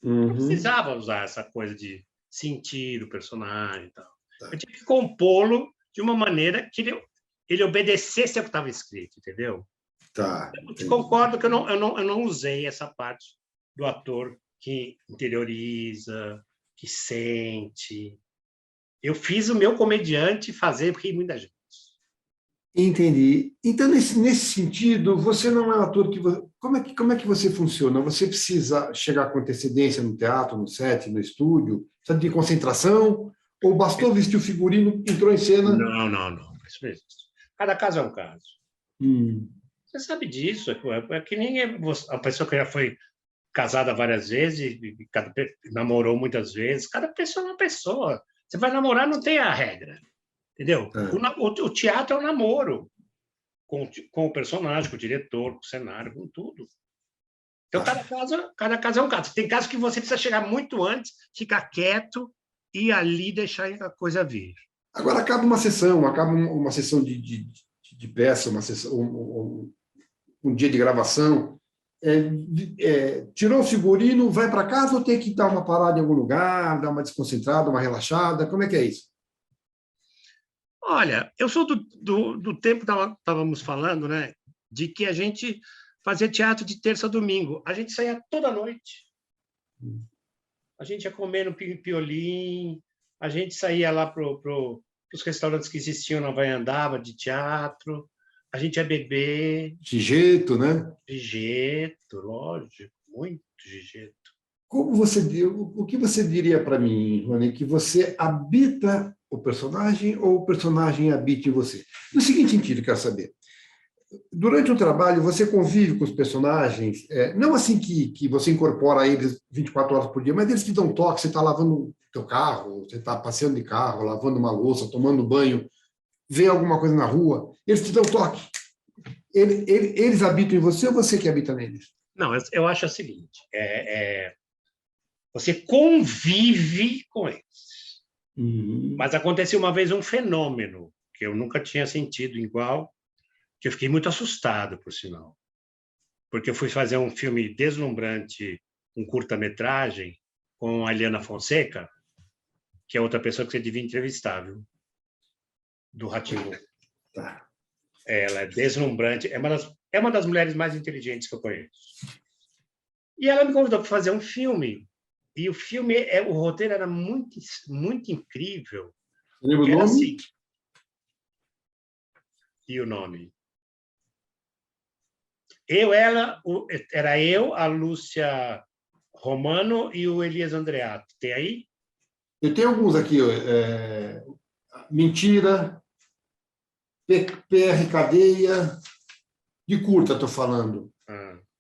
Não precisava usar essa coisa de sentir o personagem e tal. Eu tinha que compô-lo de uma maneira que ele obedecesse ao que estava escrito, entendeu? Eu te concordo que eu não usei essa parte do ator que interioriza, que sente. Eu fiz o meu comediante fazer rir muita gente. Entendi. Então, nesse sentido, você não é um ator que... Como é que você funciona? Você precisa chegar com antecedência no teatro, no set, no estúdio? Precisa de concentração? Ou bastou vestir o figurino, entrou em cena? Não. Isso não existe. Cada caso é um caso. Você sabe disso. É que nem a pessoa que já foi casada várias vezes, namorou muitas vezes. Cada pessoa é uma pessoa. Você vai namorar, não tem a regra. Entendeu? O teatro é um namoro com o personagem, com o diretor, com o cenário, com tudo. Então, cada caso é um caso. Tem casos que você precisa chegar muito antes, ficar quieto e ali deixar a coisa vir. Agora acaba uma sessão de peça, uma sessão, um dia de gravação. Tirou o figurino, vai para casa ou tem que dar uma parada em algum lugar, dar uma desconcentrada, uma relaxada? Como é que é isso? Olha, eu sou do tempo que estávamos falando, né, de que a gente fazia teatro de terça a domingo. A gente saía toda noite. A gente ia comer no Piolim, a gente saía lá para os restaurantes que existiam na Vaiandava, de teatro, a gente ia beber. Gigeto, né? Gigeto, lógico, muito gigeto. O que você diria para mim, Rony, que você habita o personagem ou o personagem habita em você? No seguinte sentido, quero saber. Durante o trabalho, você convive com os personagens, não assim que você incorpora eles 24 horas por dia, mas eles que dão toque, você está lavando o teu carro, você está passeando de carro, lavando uma louça, tomando banho, vê alguma coisa na rua, eles te dão toque. Eles habitam em você ou você que habita neles? Não, eu acho o seguinte, você convive com eles. Mas aconteceu uma vez um fenômeno que eu nunca tinha sentido igual, que eu fiquei muito assustado, por sinal. Porque eu fui fazer um filme deslumbrante, um curta-metragem, com a Eliana Fonseca, que é outra pessoa que você devia entrevistar, viu? Do Ratinho. Tá. Ela é deslumbrante, é uma das mulheres mais inteligentes que eu conheço. E ela me convidou para fazer um filme. E o filme, o roteiro era muito, muito incrível. Lembra o nome? Assim, e o nome? Era eu, a Lúcia Romano e o Elias Andreato. Tem aí? Eu tenho alguns aqui. Mentira, PR Cadeia, de curta estou falando.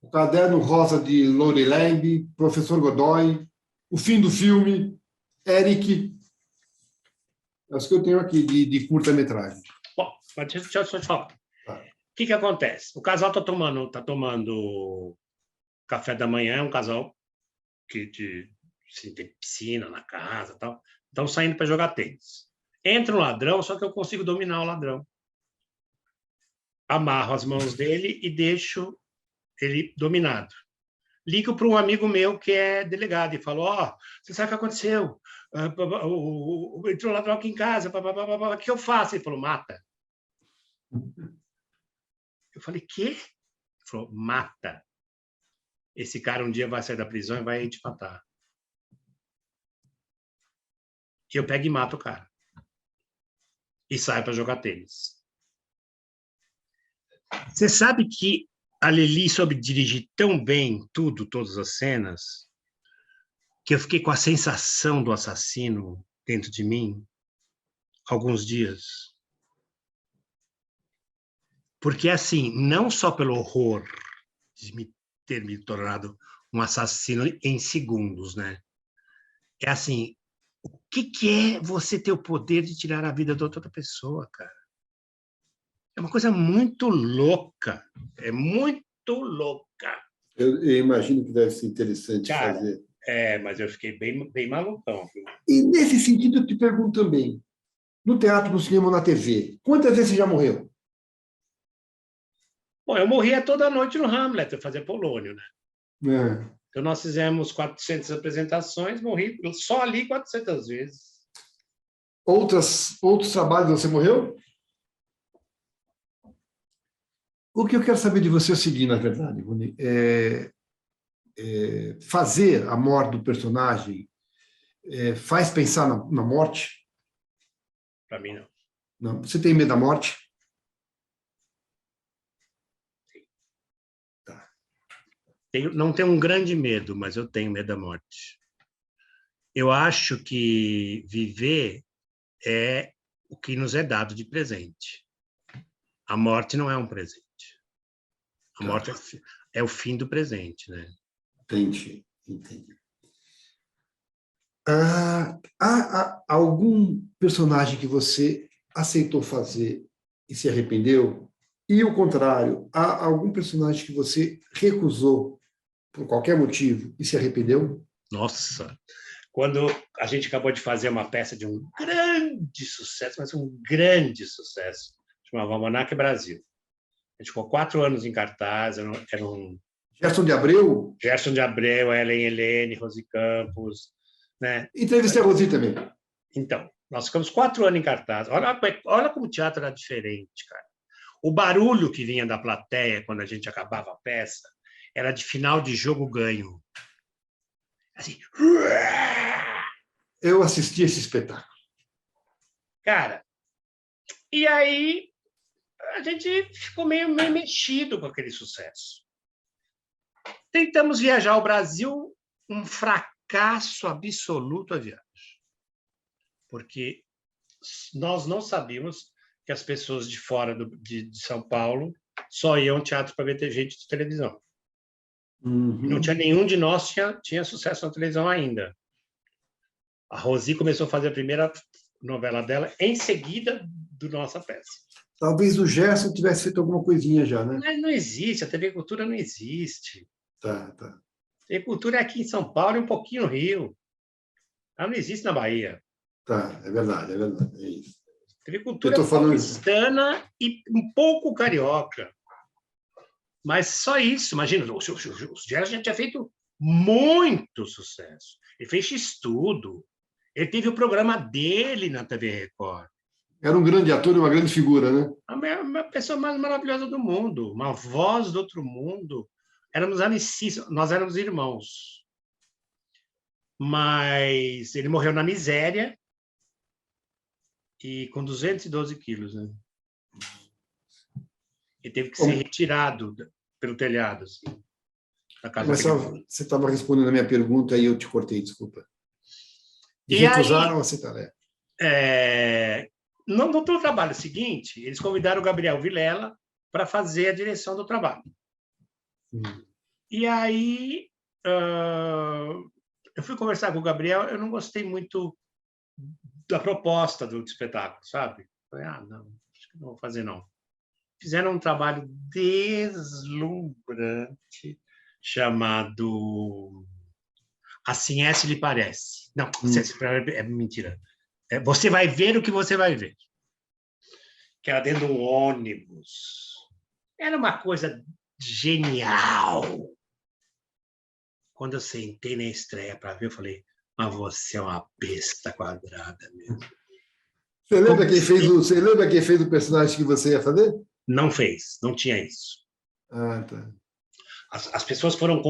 O Caderno Rosa de Lorelembe, Professor Godoy, O Fim do Filme, Eric. As que eu tenho aqui de curta-metragem. Bom, mas deixa eu falar. O que acontece? O casal está tomando café da manhã, é um casal que assim, tem piscina na casa e tal. Estão saindo para jogar tênis. Entra um ladrão, só que eu consigo dominar o ladrão. Amarro as mãos dele e deixo ele dominado. Ligo para um amigo meu que é delegado e falo, você sabe o que aconteceu? Entrou um ladrão aqui em casa, o que eu faço? Ele falou, mata. Eu falei, quê? Ele falou, mata. Esse cara um dia vai sair da prisão e vai te matar. E eu pego e mato o cara. E saio para jogar tênis. Você sabe que a Lili soube dirigir tão bem todas as cenas, que eu fiquei com a sensação do assassino dentro de mim alguns dias. Porque, assim, não só pelo horror de ter me tornado um assassino em segundos, né? É assim, o que é você ter o poder de tirar a vida de outra pessoa, cara? É uma coisa muito louca. É muito louca. Eu imagino que deve ser interessante, cara, fazer. Mas eu fiquei bem malucão. Viu? E, nesse sentido, eu te pergunto também, no teatro, no cinema ou na TV, quantas vezes você já morreu? Bom, eu morria toda noite no Hamlet, eu fazia Polônio, né? Então, nós fizemos 400 apresentações, morri só ali 400 vezes. Outros trabalhos você morreu? O que eu quero saber de você é o seguinte, na verdade, Rony, fazer a morte do personagem faz pensar na morte? Para mim, não. Não. Você tem medo da morte? Não tenho um grande medo, mas eu tenho medo da morte. Eu acho que viver é o que nos é dado de presente. A morte não é um presente. A morte é o fim do presente, né? Entendi. Há algum personagem que você aceitou fazer e se arrependeu? E o contrário, há algum personagem que você recusou por qualquer motivo e se arrependeu? Nossa! Quando a gente acabou de fazer uma peça de um grande sucesso, mas um grande sucesso, chamava Almanac Brasil. A gente ficou 4 anos em cartaz, era um... Gerson de Abreu? Gerson de Abreu, Ellen Helene, Rosi Campos, né? Entrevistei a Rosi também. Então, nós ficamos 4 anos em cartaz. Olha como o teatro era diferente, cara. O barulho que vinha da plateia quando a gente acabava a peça era de final de jogo ganho. Assim. Eu assisti esse espetáculo. Cara, e aí a gente ficou meio mexido com aquele sucesso. Tentamos viajar ao Brasil, um fracasso absoluto a viagem. Porque nós não sabíamos que as pessoas de fora de São Paulo só iam ao teatro para ver gente de televisão. Não tinha nenhum de nós tinha sucesso na televisão ainda. A Rosi começou a fazer a primeira novela dela em seguida do nossa peça. Talvez o Gerson tivesse feito alguma coisinha já, né? Mas não existe, a TV Cultura não existe. Tá. A TV Cultura é aqui em São Paulo e um pouquinho no Rio. Ela não existe na Bahia. Tá, é verdade, é isso. A TV Cultura é paulistana e um pouco carioca. Mas só isso, imagina, o Gerson já tinha feito muito sucesso. Ele fez X-Tudo. Ele teve o programa dele na TV Record. Era um grande ator e uma grande figura, né? A pessoa mais maravilhosa do mundo, uma voz do outro mundo. Éramos amicíssimos, nós éramos irmãos. Mas ele morreu na miséria e com 212 quilos, né? E teve que ser retirado pelo telhado, assim, da casa. Mas você estava respondendo a minha pergunta e eu te cortei, desculpa. E recusaram essa tarefa. No trabalho seguinte, eles convidaram o Gabriel Vilela para fazer a direção do trabalho. E aí eu fui conversar com o Gabriel, eu não gostei muito da proposta do espetáculo, sabe? Falei, não, acho que não vou fazer, não. Fizeram um trabalho deslumbrante chamado Assim É Se Lhe Parece. Não, é mentira. Você vai ver o que você vai ver. Que era dentro de um ônibus. Era uma coisa genial. Quando eu sentei na estreia para ver, eu falei, mas você é uma besta quadrada mesmo. Você lembra quem fez o personagem que você ia fazer? Não fez, não tinha isso. Tá. As pessoas foram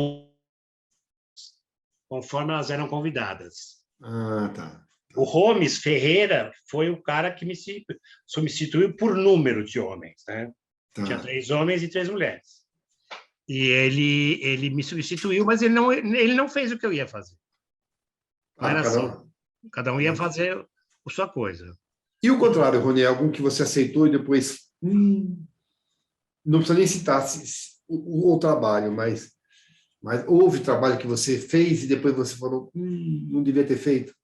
conforme elas eram convidadas. Tá. O Gomes Ferreira foi o cara que me substituiu por número de homens, né? Tá. Tinha 3 homens e 3 mulheres. E ele me substituiu, mas ele não fez o que eu ia fazer. Era assim. Cada um ia fazer a sua coisa. E o contrário, Rony, algum que você aceitou e depois... não precisa nem citar o trabalho, mas houve trabalho que você fez e depois você falou, não devia ter feito?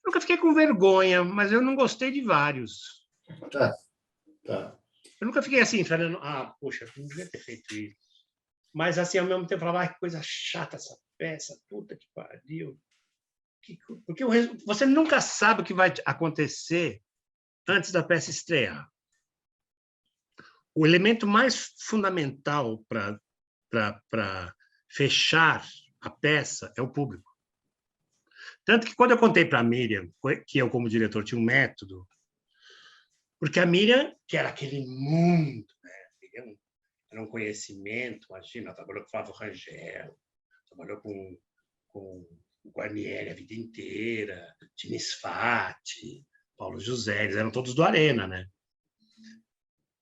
Nunca fiquei com vergonha, mas eu não gostei de vários. Tá. Eu nunca fiquei assim, falando, poxa, não devia ter feito isso. Mas, assim, ao mesmo tempo, falava, que coisa chata essa peça, puta que pariu. Porque você nunca sabe o que vai acontecer antes da peça estrear. O elemento mais fundamental para fechar a peça é o público. Tanto que, quando eu contei para a Miriam, que eu, como diretor, tinha um método, porque a Miriam, que era aquele mundo, né? Era um conhecimento, imagina, trabalhou com Flávio Rangel, trabalhou com o Guarnieri a vida inteira, Diniz Fati, Paulo José, eles eram todos do Arena, né?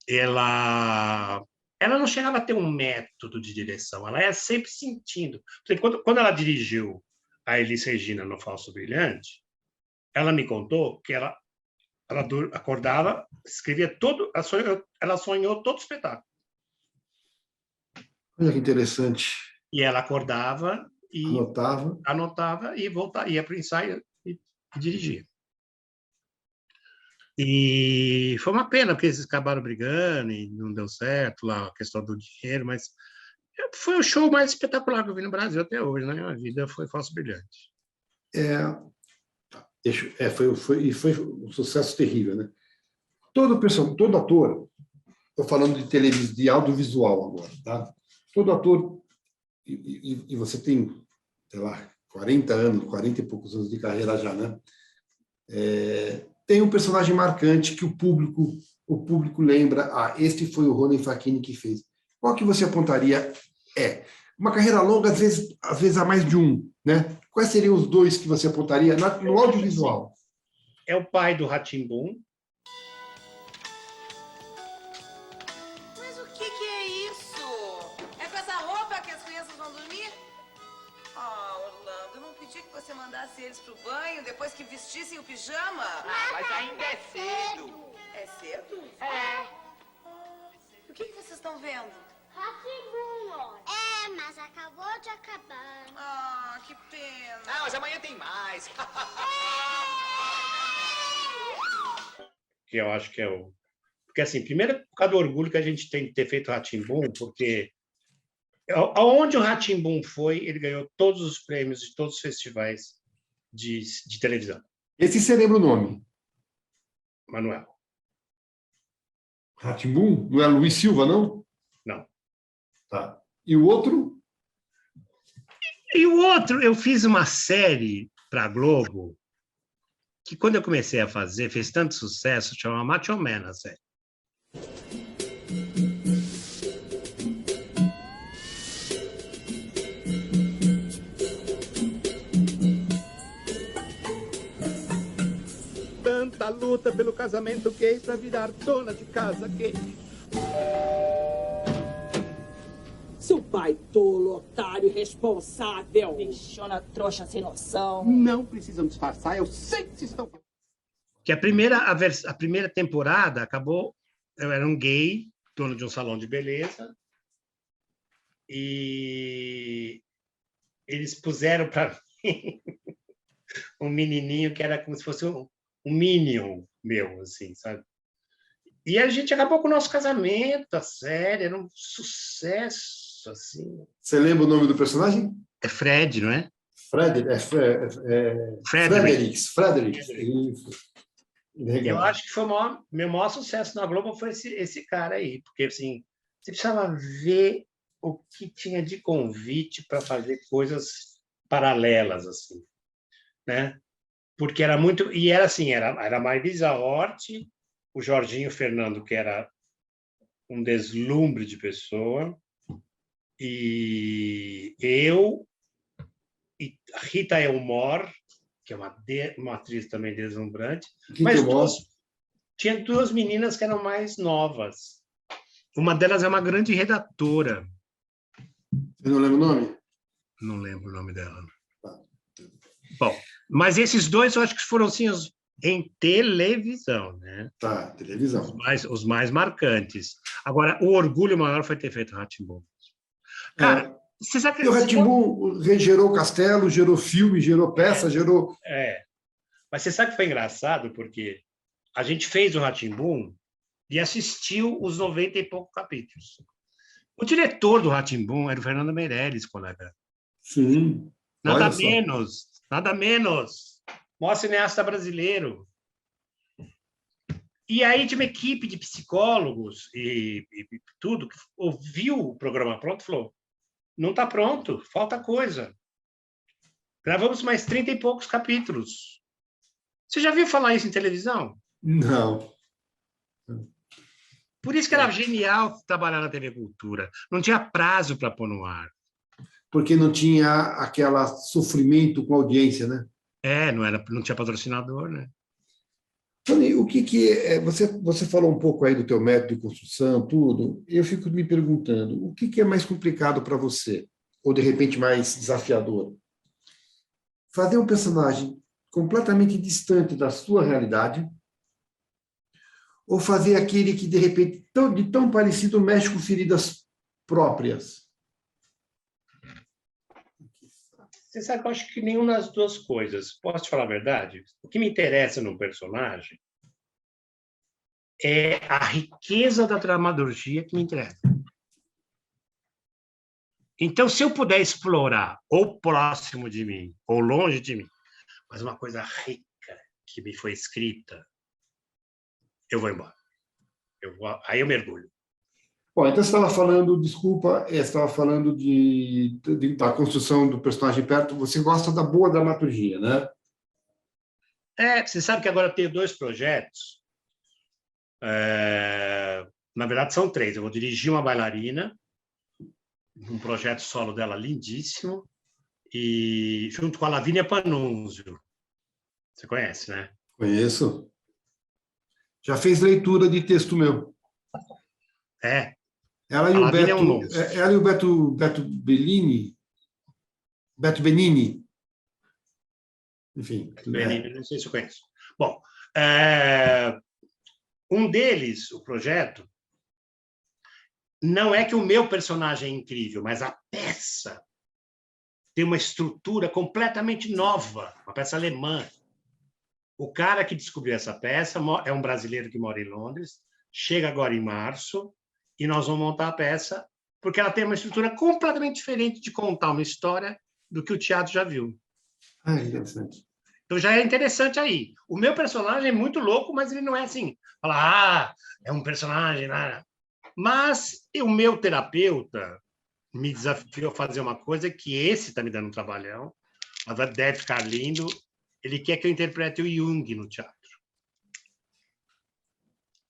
Ela não chegava a ter um método de direção, ela ia sempre sentindo. Quando ela dirigiu a Elis Regina no Falso Brilhante, ela me contou que ela acordava, escrevia todo, ela sonhou todo o espetáculo. Olha que interessante. E ela acordava e anotava e voltava, ia para o ensaio e dirigia. E foi uma pena, porque eles acabaram brigando e não deu certo lá a questão do dinheiro, mas foi o show mais espetacular que eu vi no Brasil até hoje, né? A vida foi Falso Brilhante. Foi um sucesso terrível, né? Todo ator, estou falando de audiovisual agora, tá? Todo ator, e você tem, sei lá, 40 e poucos anos de carreira já, né? Tem um personagem marcante que o público lembra, este foi o Ronen Facchini que fez. Qual que você apontaria Uma carreira longa, às vezes há mais de um, né? Quais seriam os dois que você apontaria no audiovisual? É o pai do Rá-Tim-Bum. Mas o que é isso? É com essa roupa que as crianças vão dormir? Ah, Orlando, eu não pedi que você mandasse eles pro banho depois que vestissem o pijama. Mas ainda é cedo. É cedo? É. O que vocês estão vendo? Rá-Tim-Bum. É, mas acabou de acabar. Ah, que pena. Ah, mas amanhã tem mais. Que eu acho que é o... Porque, assim, primeiro, por causa do orgulho que a gente tem de ter feito o Rá-Tim-Bum, porque aonde o Rá-Tim-Bum foi, ele ganhou todos os prêmios de todos os festivais de televisão. Esse você lembra o nome? Manuel. Rá-Tim-Bum? Não é Luiz Silva, não? Não. Tá. E o outro? E o outro, eu fiz uma série para a Globo, que quando eu comecei a fazer, fez tanto sucesso, chama Macho Man, a série. Tanta luta pelo casamento gay pra virar dona de casa gay. Seu pai tolo, otário, irresponsável. Bichona, trouxa, sem noção. Não precisam disfarçar, eu sei que vocês estão... Que a primeira temporada acabou, eu era um gay, dono de um salão de beleza, e eles puseram para mim um menininho que era como se fosse um Minion meu, assim, sabe? E a gente acabou com o nosso casamento, a série, era um sucesso, assim. Você lembra o nome do personagem? É Fred, não é? Frederick. Isso. Eu acho que foi meu maior sucesso na Globo foi esse cara aí, porque assim, você precisava ver o que tinha de convite para fazer coisas paralelas, assim, né? Porque era muito... E era assim, era a Marisa Hort, o Jorginho Fernando, que era um deslumbre de pessoa, e eu, e Rita Elmore, que é uma atriz também deslumbrante, mas tinha duas meninas que eram mais novas. Uma delas é uma grande redatora. Você não lembra o nome? Não lembro o nome dela. Tá. Bom, mas esses dois eu acho que foram assim, em televisão, né? Tá, televisão. Os mais marcantes. Agora, o orgulho maior foi ter feito Rá-Tim-Bum. Cara, você sabe que... E o Rá-Tim-Bum gerou castelo, gerou filme, gerou peça, gerou... Mas você sabe que foi engraçado? Porque a gente fez o Rá-Tim-Bum e assistiu os 90 e poucos capítulos. O diretor do Rá-Tim-Bum era o Fernando Meirelles, colega. Sim. Nada menos. Maior cineasta brasileiro. E aí tinha uma equipe de psicólogos e tudo, que ouviu o programa pronto e falou, não está pronto, falta coisa. Gravamos mais 30 e poucos capítulos. Você já viu falar isso em televisão? Não. Por isso que era genial trabalhar na TV Cultura. Não tinha prazo para pôr no ar. Porque não tinha aquele sofrimento com a audiência, né? Não tinha patrocinador, né? Tony, o que é... Você falou um pouco aí do teu método de construção, tudo. Eu fico me perguntando, o que é mais complicado para você? Ou, de repente, mais desafiador? Fazer um personagem completamente distante da sua realidade ou fazer aquele que, de repente, de tão parecido, mexe com feridas próprias? Você sabe que eu acho que nenhuma das duas coisas. Posso te falar a verdade? O que me interessa no personagem é a riqueza da dramaturgia que me interessa. Então, se eu puder explorar ou próximo de mim, ou longe de mim, mas uma coisa rica que me foi escrita, eu vou embora. Aí eu mergulho. Bom, então você estava falando, desculpa, você estava falando da construção do personagem perto, você gosta da boa dramaturgia, né? Você sabe que agora eu tenho 2 projetos. Na verdade, são 3. Eu vou dirigir uma bailarina um projeto solo dela lindíssimo, e junto com a Lavínia Panunzio. Você conhece, né? Conheço. Já fez leitura de texto meu. É. Ela e A o Lavínia é Beto, um monstro. ela e o Beto Bellini, Beto Benini. Enfim. Benini, não sei se eu conheço. Bom, um deles, o projeto, não é que o meu personagem é incrível, mas a peça tem uma estrutura completamente nova, uma peça alemã. O cara que descobriu essa peça é um brasileiro que mora em Londres, chega agora em março, e nós vamos montar a peça, porque ela tem uma estrutura completamente diferente de contar uma história do que o teatro já viu. Ah, interessante. Então já é interessante aí. O meu personagem é muito louco, mas ele não é assim, falar, é um personagem, nada. Mas o meu terapeuta me desafiou a fazer uma coisa que esse está me dando um trabalhão, mas deve ficar lindo. Ele quer que eu interprete o Jung no teatro.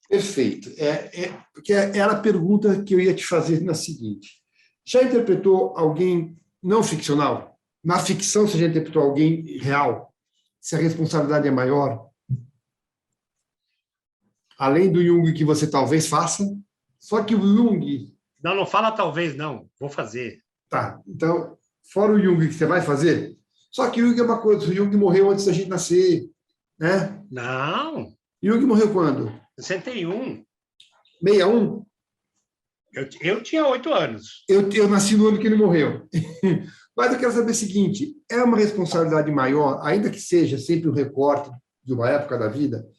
Perfeito. Porque era a pergunta que eu ia te fazer na seguinte. Já interpretou alguém não ficcional? Na ficção, você já interpretou alguém real? Se a responsabilidade é maior? Além do Jung que você talvez faça, só que o Jung... Não fala talvez, não. Vou fazer. Tá, então, fora o Jung que você vai fazer, só que o Jung é uma coisa, o Jung morreu antes da gente nascer, né? Não. Jung morreu quando? 61. 61? Eu tinha 8 anos. Eu nasci no ano que ele morreu. Mas eu quero saber o seguinte, é uma responsabilidade maior, ainda que seja sempre um recorte de uma época da vida,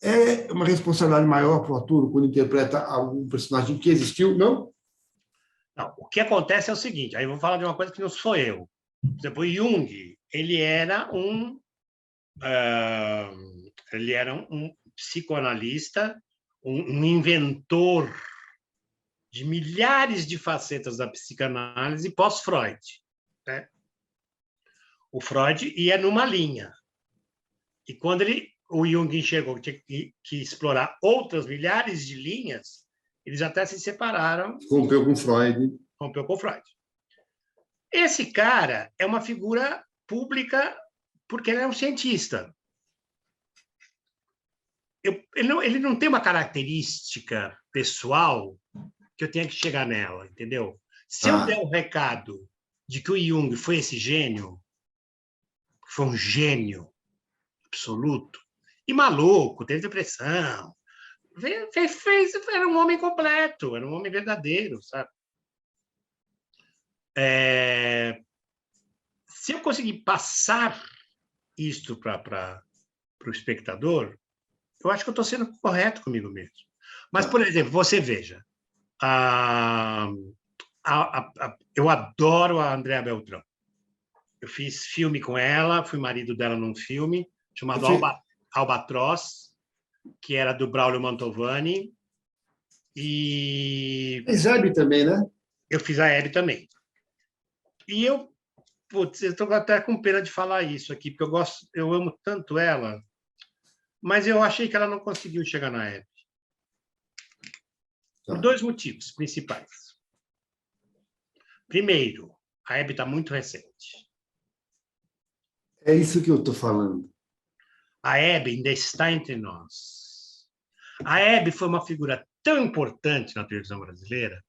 é uma responsabilidade maior para o ator quando interpreta algum personagem que existiu, não? Não, o que acontece é o seguinte, aí eu vou falar de uma coisa que não sou eu. Por exemplo, o Jung, ele era um psicoanalista, um inventor de milhares de facetas da psicanálise pós-Freud, né? O Freud ia numa linha. E quando o Jung enxergou que tinha que explorar outras milhares de linhas, eles até se separaram. Rompeu com Freud. Rompeu com Freud. Esse cara é uma figura pública porque ele é um cientista. Ele não tem uma característica pessoal que eu tenha que chegar nela, entendeu? Se eu der o recado de que o Jung foi esse gênio, foi um gênio absoluto, e maluco, teve depressão, era um homem completo, era um homem verdadeiro, sabe? Se eu conseguir passar isto para o espectador, eu acho que eu estou sendo correto comigo mesmo. Mas, por exemplo, você veja, eu adoro a Andréa Beltrão. Eu fiz filme com ela, fui marido dela num filme chamado Albatroz, que era do Braulio Mantovani. E fez a Hebe também, né? Eu fiz a Hebe também. E eu estou até com pena de falar isso aqui, porque eu amo tanto ela, mas eu achei que ela não conseguiu chegar na Hebe. Por 2 motivos principais. Primeiro, a Hebe está muito recente. É isso que eu estou falando. A Hebe ainda está entre nós. A Hebe foi uma figura tão importante na televisão brasileira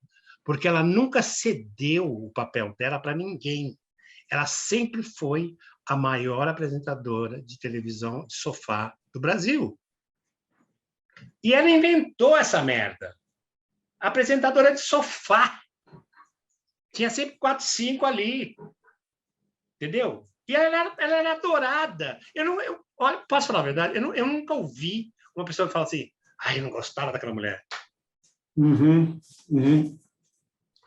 porque ela nunca cedeu o papel dela para ninguém. Ela sempre foi a maior apresentadora de televisão de sofá do Brasil. E ela inventou essa merda. Apresentadora de sofá. Tinha sempre 4, 5 ali. Entendeu? E ela era adorada. Olha, posso falar a verdade? Eu nunca ouvi uma pessoa que fala assim, eu não gostava daquela mulher.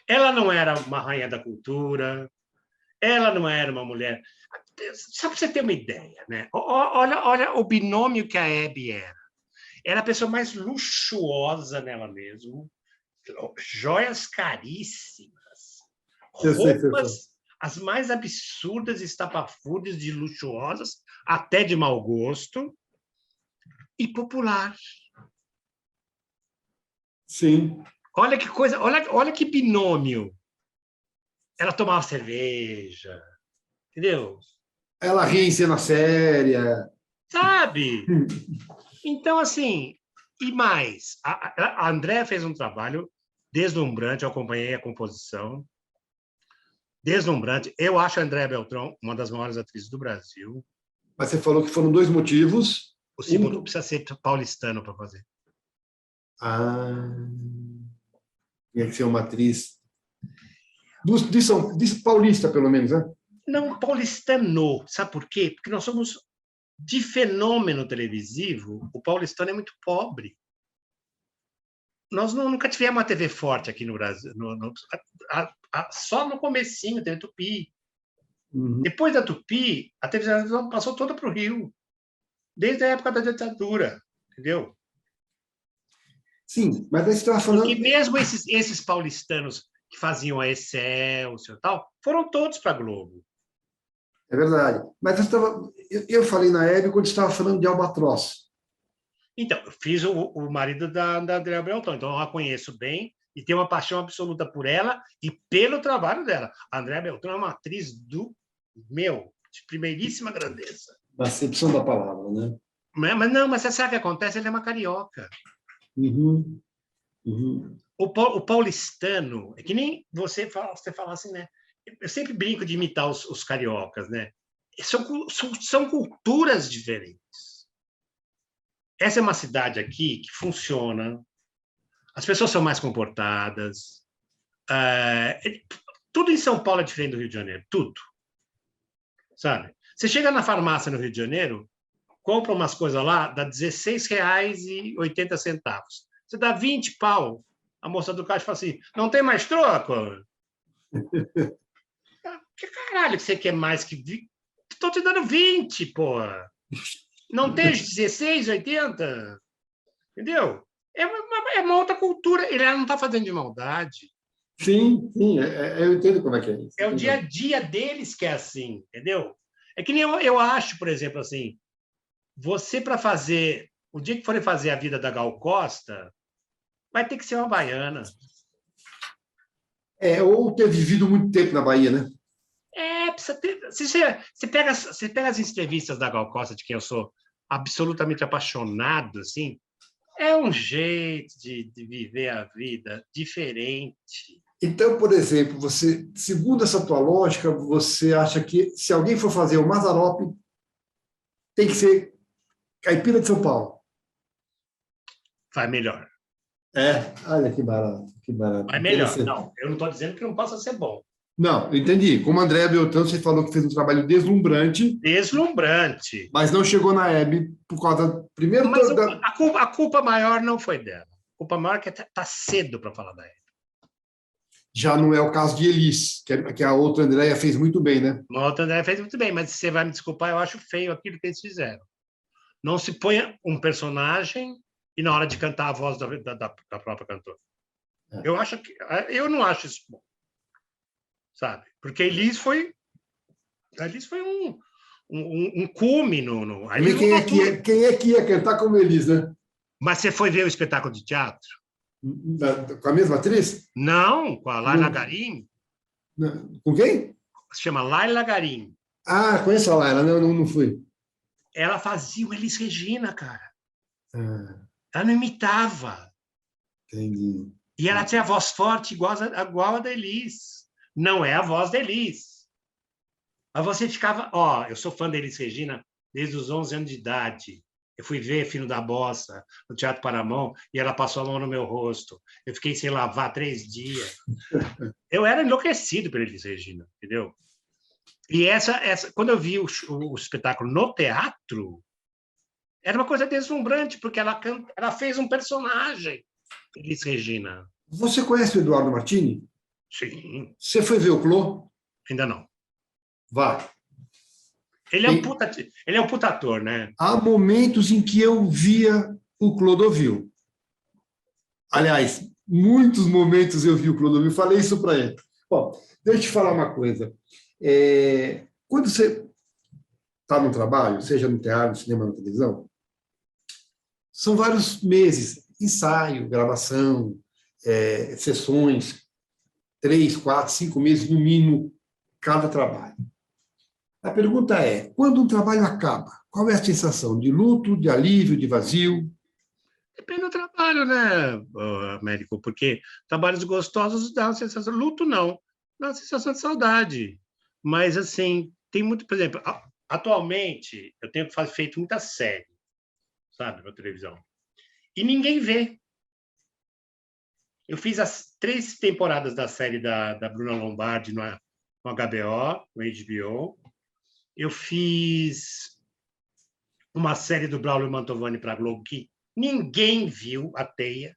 Ela não era uma rainha da cultura, ela não era uma mulher... Só para você ter uma ideia, né? Olha o binômio que a Hebe era. Era a pessoa mais luxuosa nela mesma, joias caríssimas, roupas as mais absurdas, estapafúrdias, de luxuosas, até de mau gosto, e popular. Sim. Olha que coisa, olha que binômio. ela tomava cerveja, entendeu? Ela ri em cena séria. Sabe? Então, assim, e mais, a Andréa fez um trabalho deslumbrante, eu acompanhei a composição, deslumbrante. Eu acho a Andréa Beltrão uma das maiores atrizes do Brasil. Mas você falou que foram 2 motivos. O segundo precisa ser paulistano para fazer. Tinha que ser uma atriz de paulista, pelo menos, né? Não paulistano, sabe por quê? Porque nós somos de fenômeno televisivo, o paulistano é muito pobre. Nós nunca tivemos uma TV forte aqui no Brasil, só no comecinho, teve Tupi. Depois da Tupi, a televisão passou toda para o Rio, desde a época da ditadura, entendeu? Sim, mas aí você estava falando... E mesmo esses paulistanos que faziam a Excelsior e tal, foram todos para a Globo. É verdade. Mas eu falei na Hebe quando estava falando de Albatroz. Então, eu fiz o marido da Andréa Beltrão, então eu a conheço bem e tenho uma paixão absoluta por ela e pelo trabalho dela. A Andréa Beltrão é uma atriz de primeiríssima grandeza. Na acepção da palavra, né? Mas você sabe o que acontece? Ele é uma carioca. O paulistano, é que nem você fala assim, né? Eu sempre brinco de imitar os cariocas, né? São culturas diferentes. Essa é uma cidade aqui que funciona, as pessoas são mais comportadas, tudo em São Paulo é diferente do Rio de Janeiro, tudo. Sabe? Você chega na farmácia no Rio de Janeiro, compra umas coisas lá, dá R$16,80. Você dá 20 pau, a moça do caixa fala assim, não tem mais troco? Que caralho que você quer mais que 20? Estou te dando 20, pô. Não tem 16,80? Entendeu? É uma outra cultura. Ele não está fazendo de maldade. Sim, eu entendo como é que é isso. É o dia a dia deles que é assim, entendeu? É que nem eu acho, por exemplo, assim, você para fazer, o dia que forem fazer a vida da Gal Costa, vai ter que ser uma baiana. Ou ter vivido muito tempo na Bahia, né? Precisa ter. Você pega as entrevistas da Gal Costa, de quem eu sou absolutamente apaixonado, assim, é um jeito de viver a vida diferente. Então, por exemplo, você, segundo essa tua lógica, você acha que se alguém for fazer o Mazzaropi, tem que ser caipira de São Paulo? Vai melhor. Olha que barato, que barato. Vai melhor. Não, eu não estou dizendo que não possa ser bom. Não, eu entendi. Como Andréa Beltrão, você falou que fez um trabalho deslumbrante. Deslumbrante. Mas não chegou na Hebe por causa... Primeiro, mas a culpa maior não foi dela. A culpa maior é que está cedo para falar da Hebe. Já não é o caso de Elis, que a outra Andréa fez muito bem, né? A outra Andréa fez muito bem, mas você vai me desculpar, eu acho feio aquilo que eles fizeram. Não se põe um personagem e na hora de cantar a voz da própria cantora. Eu não acho isso bom. Sabe? Porque Elis foi um cume no quem é que ia cantar como Elis, né? Mas você foi ver o espetáculo de teatro? Com a mesma atriz? Não, com a Laila Garim. Com quem? Se chama Laila Garim. Conheço a Laila, não fui. Ela fazia o Elis Regina, cara. Ela não imitava. Entendi. E ela tinha a voz forte igual a da Elis. Não é a voz da Elis. Mas você ficava... eu sou fã da Elis Regina desde os 11 anos de idade. Eu fui ver Filho da Bossa no Teatro Paramão e ela passou a mão no meu rosto. Eu fiquei sem lavar 3 dias. Eu era enlouquecido pela Elis Regina, entendeu? E quando eu vi o espetáculo no teatro, era uma coisa deslumbrante, porque ela fez um personagem, Elis Regina. Você conhece o Eduardo Martini? Sim. Você foi ver o Clô? Ainda não. Vá. Ele é um puta ator, né? Há momentos em que eu via o Clodovil. Aliás, muitos momentos eu vi o Clodovil. Falei isso para ele. Bom, deixa eu te falar uma coisa. Quando você está no trabalho, seja no teatro, no cinema, na televisão, são vários meses. Ensaio, gravação, sessões. 3, 4, 5 meses, no mínimo, cada trabalho. A pergunta é, quando um trabalho acaba, qual é a sensação? De luto, de alívio, de vazio? Depende do trabalho, né, Américo? Porque trabalhos gostosos dão uma sensação... Luto, não. Dá uma sensação de saudade. Mas, assim, tem muito... Por exemplo, atualmente, eu tenho feito muita série, sabe, na televisão. E ninguém vê. Eu fiz as 3 temporadas da série da Bruna Lombardi no HBO, no HBO. Eu fiz uma série do Braulio Mantovani para a Globo que ninguém viu, a Teia.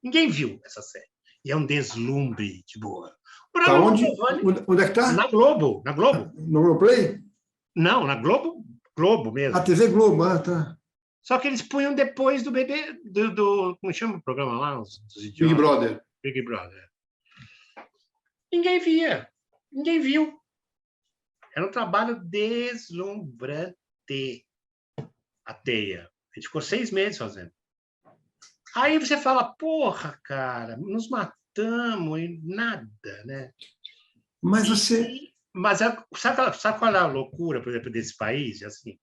Ninguém viu essa série. E é um deslumbre de boa. Tá onde? Onde é que tá? Na Globo. Na Globo. No Globoplay? Não, na Globo. Globo mesmo. A TV Globo, tá. Só que eles punham depois do bebê, como chama o programa lá? Dos idiotas? Big Brother. Big Brother. Ninguém via. Ninguém viu. Era um trabalho deslumbrante. A Teia. A gente ficou 6 meses fazendo. Aí você fala, porra, cara, nos matamos e nada, né? Mas você... Mas sabe qual é a loucura, por exemplo, desse país? É a seguinte,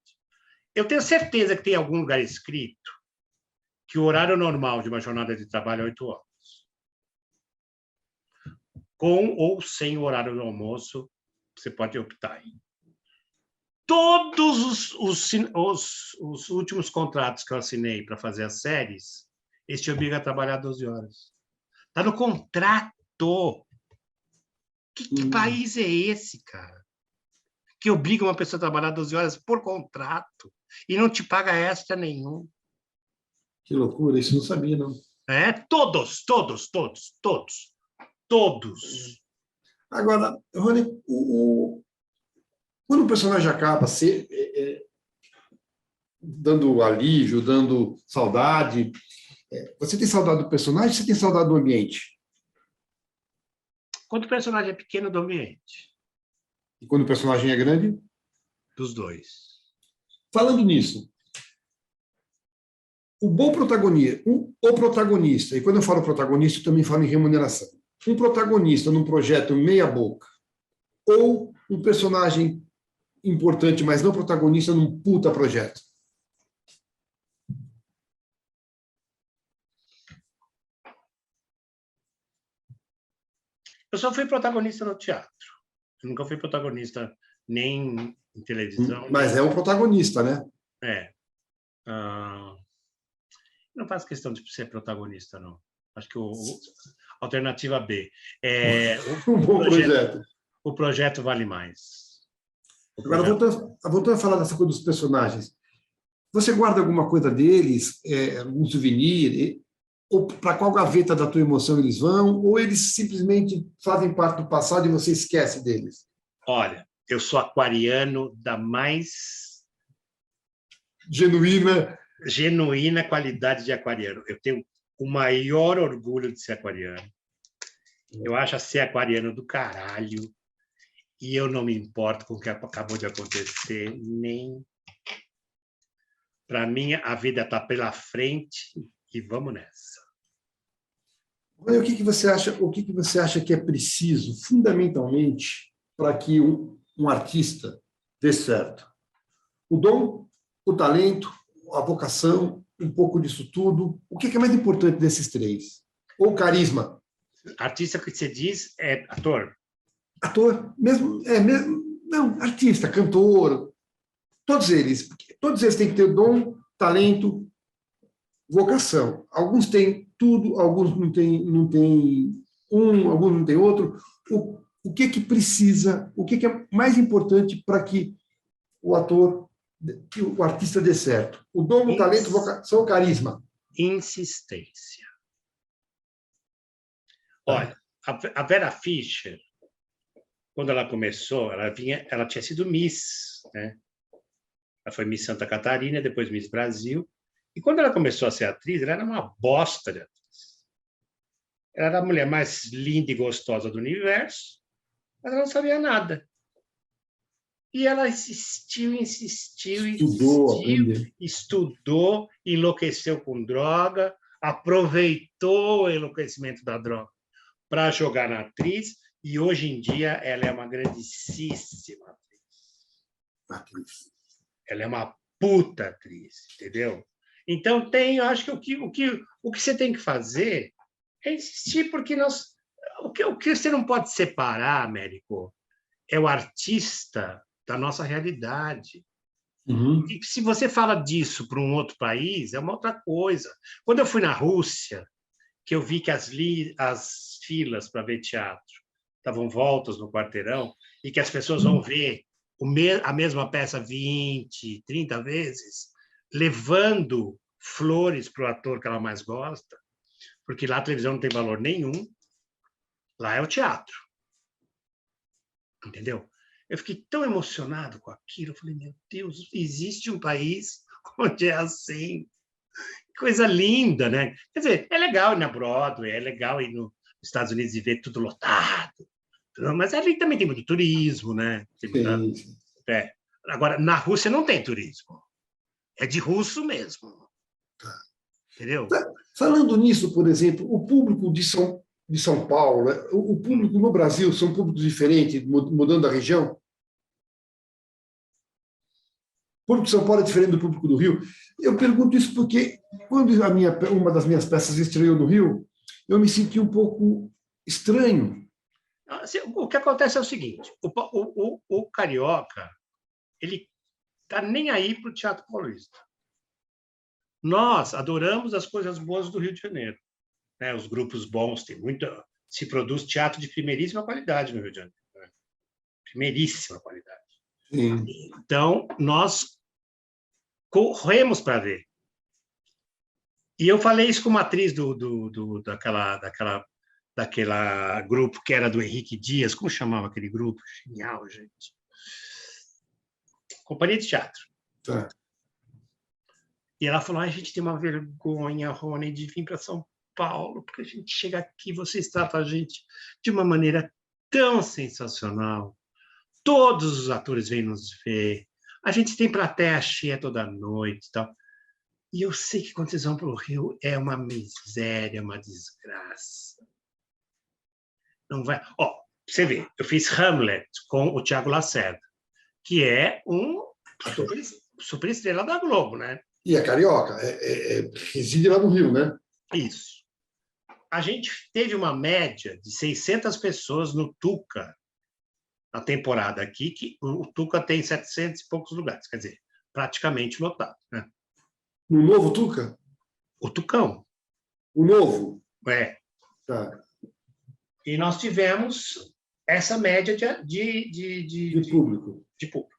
eu tenho certeza que tem algum lugar escrito que o horário normal de uma jornada de trabalho é 8 horas. Com ou sem o horário do almoço, você pode optar aí. Todos os últimos contratos que eu assinei para fazer as séries, eles te obrigam a trabalhar 12 horas. Está no contrato. Que país é esse, cara? Que obriga uma pessoa a trabalhar 12 horas por contrato e não te paga extra nenhum. Que loucura, isso eu não sabia, não. É, todos. Agora, Rony, quando o personagem acaba dando alívio, dando saudade, você tem saudade do personagem ou você tem saudade do ambiente? Quando o personagem é pequeno, do ambiente. E quando o personagem é grande? Dos dois. Falando nisso, o protagonista, e quando eu falo protagonista, eu também falo em remuneração. Um protagonista num projeto meia boca, ou um personagem importante, mas não protagonista num puta projeto. Eu só fui protagonista no teatro. Eu nunca fui protagonista nem em televisão. Mas é um protagonista, né? É. Não faço questão de ser protagonista, não. Acho que alternativa B. Um bom projeto. O projeto vale mais. Agora, voltando a falar dessa coisa dos personagens, você guarda alguma coisa deles, algum souvenir, ou para qual gaveta da tua emoção eles vão, ou eles simplesmente fazem parte do passado e você esquece deles? Olha, eu sou aquariano da mais genuína qualidade de aquariano. Eu tenho o maior orgulho de ser aquariano. Eu acho ser aquariano do caralho. E eu não me importo com o que acabou de acontecer, nem... Para mim, a vida está pela frente e vamos nessa. Olha, o que você acha que é preciso, fundamentalmente, para que um artista dê certo? O dom, o talento, a vocação, um pouco disso tudo. O que é mais importante desses 3? Ou o carisma? Artista que você diz é ator? Ator, não, artista, cantor, todos eles têm que ter dom, talento, vocação. Alguns têm tudo, alguns não têm alguns não têm outro. O que precisa, o que é mais importante para que o artista dê certo? O dom, o talento, vocação, o carisma? Insistência. Olha, a Vera Fischer, quando ela começou, ela tinha sido Miss, né? Ela foi Miss Santa Catarina, depois Miss Brasil. E quando ela começou a ser atriz, ela era uma bosta de atriz. Ela era a mulher mais linda e gostosa do universo, mas ela não sabia nada. E ela insistiu, estudou, enlouqueceu com droga, aproveitou o enlouquecimento da droga para jogar na atriz, e hoje em dia ela é uma grandíssima atriz. Ela é uma puta atriz, entendeu? Então, eu acho que o que você tem que fazer é insistir, porque o que você não pode separar, Américo, é o artista da nossa realidade. Uhum. E se você fala disso para um outro país, é uma outra coisa. Quando eu fui na Rússia, que eu vi que as filas para ver teatro estavam voltas no quarteirão, e que as pessoas vão ver a mesma peça 20, 30 vezes, levando flores para o ator que ela mais gosta, porque lá a televisão não tem valor nenhum, lá é o teatro. Entendeu? Eu fiquei tão emocionado com aquilo, eu falei, meu Deus, existe um país onde é assim. Coisa linda, né? Quer dizer, é legal ir na Broadway, é legal ir nos Estados Unidos e ver tudo lotado, mas ali também tem muito turismo, né? Agora, na Rússia não tem turismo. É de russo mesmo. Entendeu? Falando nisso, por exemplo, o público de São Paulo, o público no Brasil são públicos diferentes, mudando a região? O público de São Paulo é diferente do público do Rio? Eu pergunto isso porque, quando uma das minhas peças estreou no Rio, eu me senti um pouco estranho. O que acontece é o seguinte, o carioca, ele está nem aí para o Teatro Paulista. Nós adoramos as coisas boas do Rio de Janeiro, né? Os grupos bons, se produz teatro de primeiríssima qualidade no Rio de Janeiro. Né? Primeiríssima qualidade. Sim. Então, nós corremos para ver. E eu falei isso com uma atriz daquela grupo que era do Henrique Dias, como chamava aquele grupo? Genial, gente. Companhia de Teatro. Tá. E ela falou, a gente tem uma vergonha, Rony, de vir para São Paulo, porque a gente chega aqui, vocês tratam a gente de uma maneira tão sensacional. Todos os atores vêm nos ver. A gente tem plateia cheia toda noite e tal. E eu sei que quando vocês vão para o Rio é uma miséria, uma desgraça. Não vai... você vê, eu fiz Hamlet com o Tiago Lacerda, que é um super estrela da Globo, né? E é carioca, reside lá no Rio, né? Isso. A gente teve uma média de 600 pessoas no Tuca, na temporada aqui, que o Tuca tem 700 e poucos lugares, quer dizer, praticamente lotado. Né? No novo Tuca? O Tucão. O novo? É. Tá. E nós tivemos essa média de público. De público.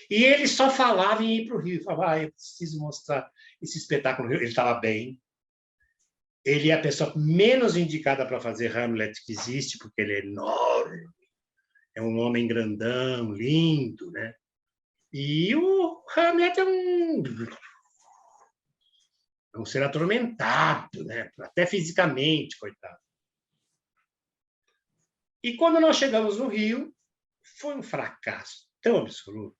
E ele só falava em ir para o Rio. Falava, eu preciso mostrar esse espetáculo no Rio. Ele estava bem. Ele é a pessoa menos indicada para fazer Hamlet que existe, porque ele é enorme. É um homem grandão, lindo, né? E o Hamlet é um ser atormentado, né? Até fisicamente, coitado. E quando nós chegamos no Rio, foi um fracasso tão absoluto.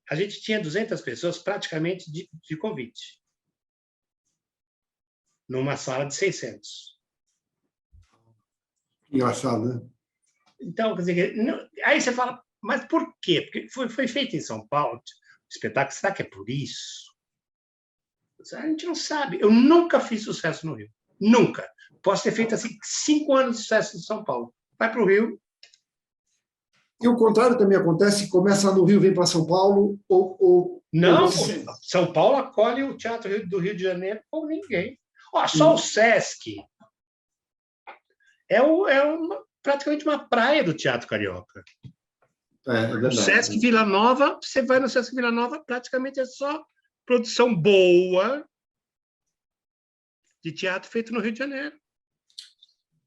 A gente tinha 200 pessoas praticamente de convite, numa sala de 600. Engraçado, né? Então, quer dizer, aí você fala, mas por quê? Porque foi feito em São Paulo, o espetáculo, será que é por isso? A gente não sabe. Eu nunca fiz sucesso no Rio. Nunca. Posso ter feito assim 5 anos de sucesso em São Paulo. Vai para o Rio. E o contrário também acontece, começa no Rio, vem para São Paulo, ou... Não, São Paulo acolhe o Teatro do Rio de Janeiro como ninguém. Só o Sesc é praticamente uma praia do teatro carioca. É verdade. O Sesc Vila Nova, você vai no Sesc Vila Nova, praticamente é só produção boa de teatro feito no Rio de Janeiro.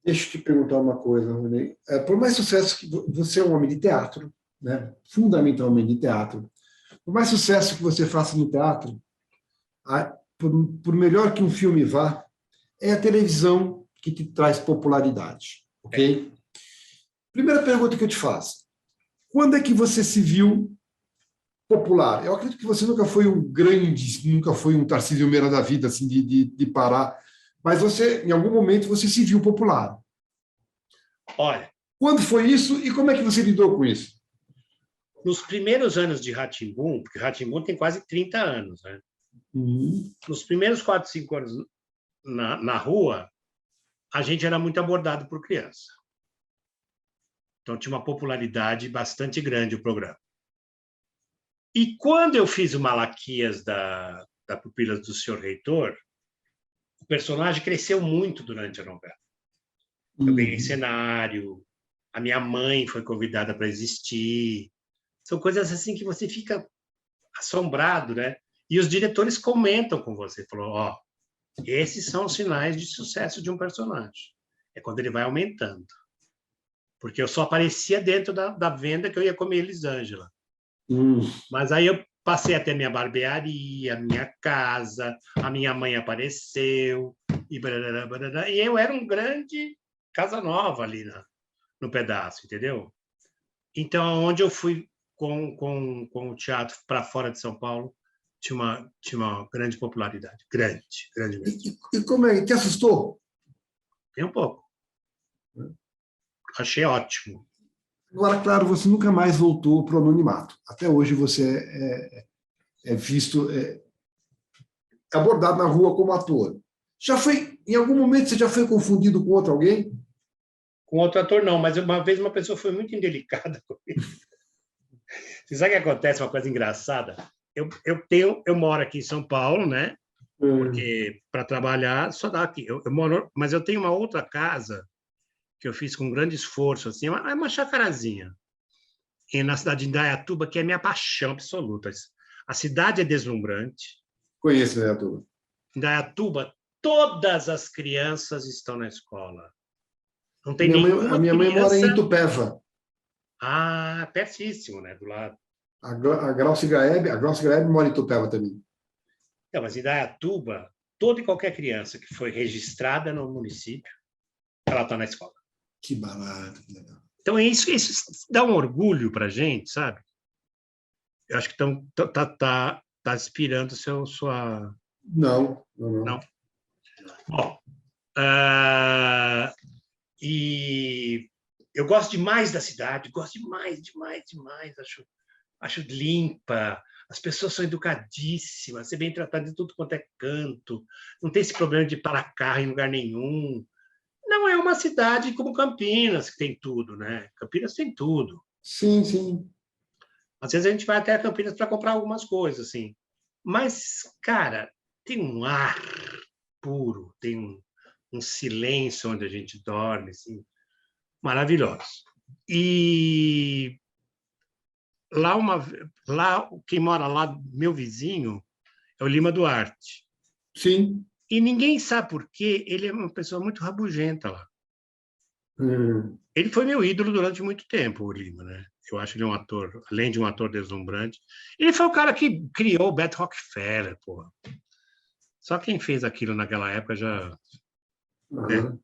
Deixa eu te perguntar uma coisa, Rony. Por mais sucesso que você é um homem de teatro, né? Fundamentalmente de teatro, por mais sucesso que você faça no teatro, por melhor que um filme vá, é a televisão que te traz popularidade, ok? Primeira pergunta que eu te faço. Quando é que você se viu popular? Eu acredito que você nunca foi nunca foi um Tarcísio Meira da vida, assim, de parar Mas você, em algum momento, você se viu popular. Olha, Quando foi isso e como é que você lidou com isso? nos primeiros anos de Rá-Tim-Bum, porque Rá-Tim-Bum tem quase 30 anos, né? Nos primeiros 4, 5 anos na rua, a gente era muito abordado por criança. Então, tinha uma popularidade bastante grande o programa. E quando eu fiz o Malaquias da Pupilas do Senhor Reitor, o personagem cresceu muito durante a novela. Eu ganhei cenário, a minha mãe foi convidada para existir. São coisas assim que você fica assombrado, né? E os diretores comentam com você, falou, ó, esses são os sinais de sucesso de um personagem. É quando ele vai aumentando. Porque eu só aparecia dentro da venda que eu ia comer Elisângela. Mas aí eu passei a ter minha barbearia, minha casa, a minha mãe apareceu, e eu era um grande Casanova ali no pedaço, entendeu? Então, onde eu fui com o teatro para fora de São Paulo, tinha uma grande popularidade. Grande mesmo. E como é? Te assustou? Tem um pouco. Achei ótimo. Agora, claro, você nunca mais voltou para o anonimato. Até hoje você é visto, abordado na rua como ator. Em algum momento, você já foi confundido com outro alguém? Com outro ator, não, mas uma vez uma pessoa foi muito indelicada comigo. Você sabe o que acontece? Uma coisa engraçada? Eu moro aqui em São Paulo, né? Porque para trabalhar só dá aqui. Eu moro, mas eu tenho uma outra casa que eu fiz com grande esforço, assim, é uma chacarazinha, na cidade de Indaiatuba, que é minha paixão absoluta. A cidade é deslumbrante. Conheço Indaiatuba. Indaiatuba, todas as crianças estão na escola. Não tem A minha mãe mora em Itupeva. Ah, pertíssimo, né? Do lado. A Glaucia Gaeb mora em Itupeva também. Não, mas em Indaiatuba, toda e qualquer criança que foi registrada no município, ela está na escola. Que barato, que legal. Então, isso dá um orgulho para a gente, sabe? Eu acho que tá inspirando sua... Não. Bom, e eu gosto demais da cidade, gosto demais. Acho limpa, as pessoas são educadíssimas, ser bem tratado de tudo quanto é canto, não tem esse problema de parar carro em lugar nenhum. Não é uma cidade como Campinas, que tem tudo, né? Campinas tem tudo. Sim. Às vezes a gente vai até Campinas para comprar algumas coisas, assim. Mas, cara, tem um ar puro, tem um silêncio onde a gente dorme, assim, maravilhoso. E quem mora lá, meu vizinho, é o Lima Duarte. Sim. E ninguém sabe por quê, ele é uma pessoa muito rabugenta lá. Ele foi meu ídolo durante muito tempo, o Lima, né? Eu acho ele um ator, além de um ator deslumbrante. Ele foi o cara que criou o Beto Rockefeller, porra. Só quem fez aquilo naquela época já... Né?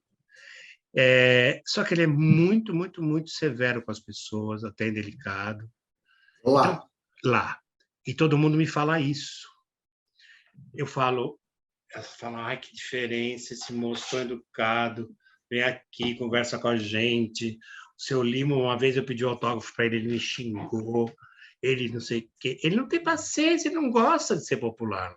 Só que ele é muito, muito, muito severo com as pessoas, até indelicado. Lá. Então, lá. E todo mundo me fala isso. Eu falo... Elas falam, ai, que diferença, esse moço tão educado, vem aqui, conversa com a gente. O seu Lima, uma vez eu pedi um autógrafo para ele me xingou, ele não sei o quê. Ele não tem paciência, ele não gosta de ser popular.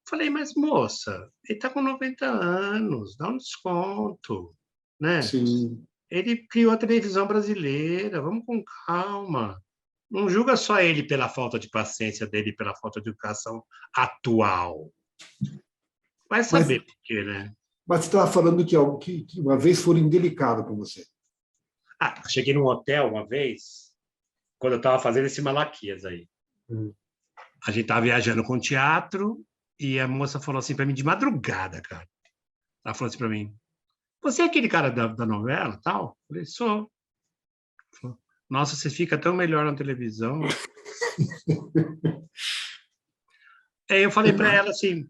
Falei, mas moça, ele está com 90 anos, dá um desconto, né? Sim. Ele criou a televisão brasileira, vamos com calma. Não julga só ele pela falta de paciência dele, pela falta de educação atual. Vai saber por quê, né? Mas você estava falando que uma vez foram indelicado com você. Cheguei num hotel uma vez, quando eu estava fazendo esse Malaquias aí. A gente estava viajando com teatro e a moça falou assim para mim, de madrugada, cara. Ela falou assim para mim, você é aquele cara da novela tal? Eu falei, sou. Nossa, você fica tão melhor na televisão. Aí eu falei para ela assim,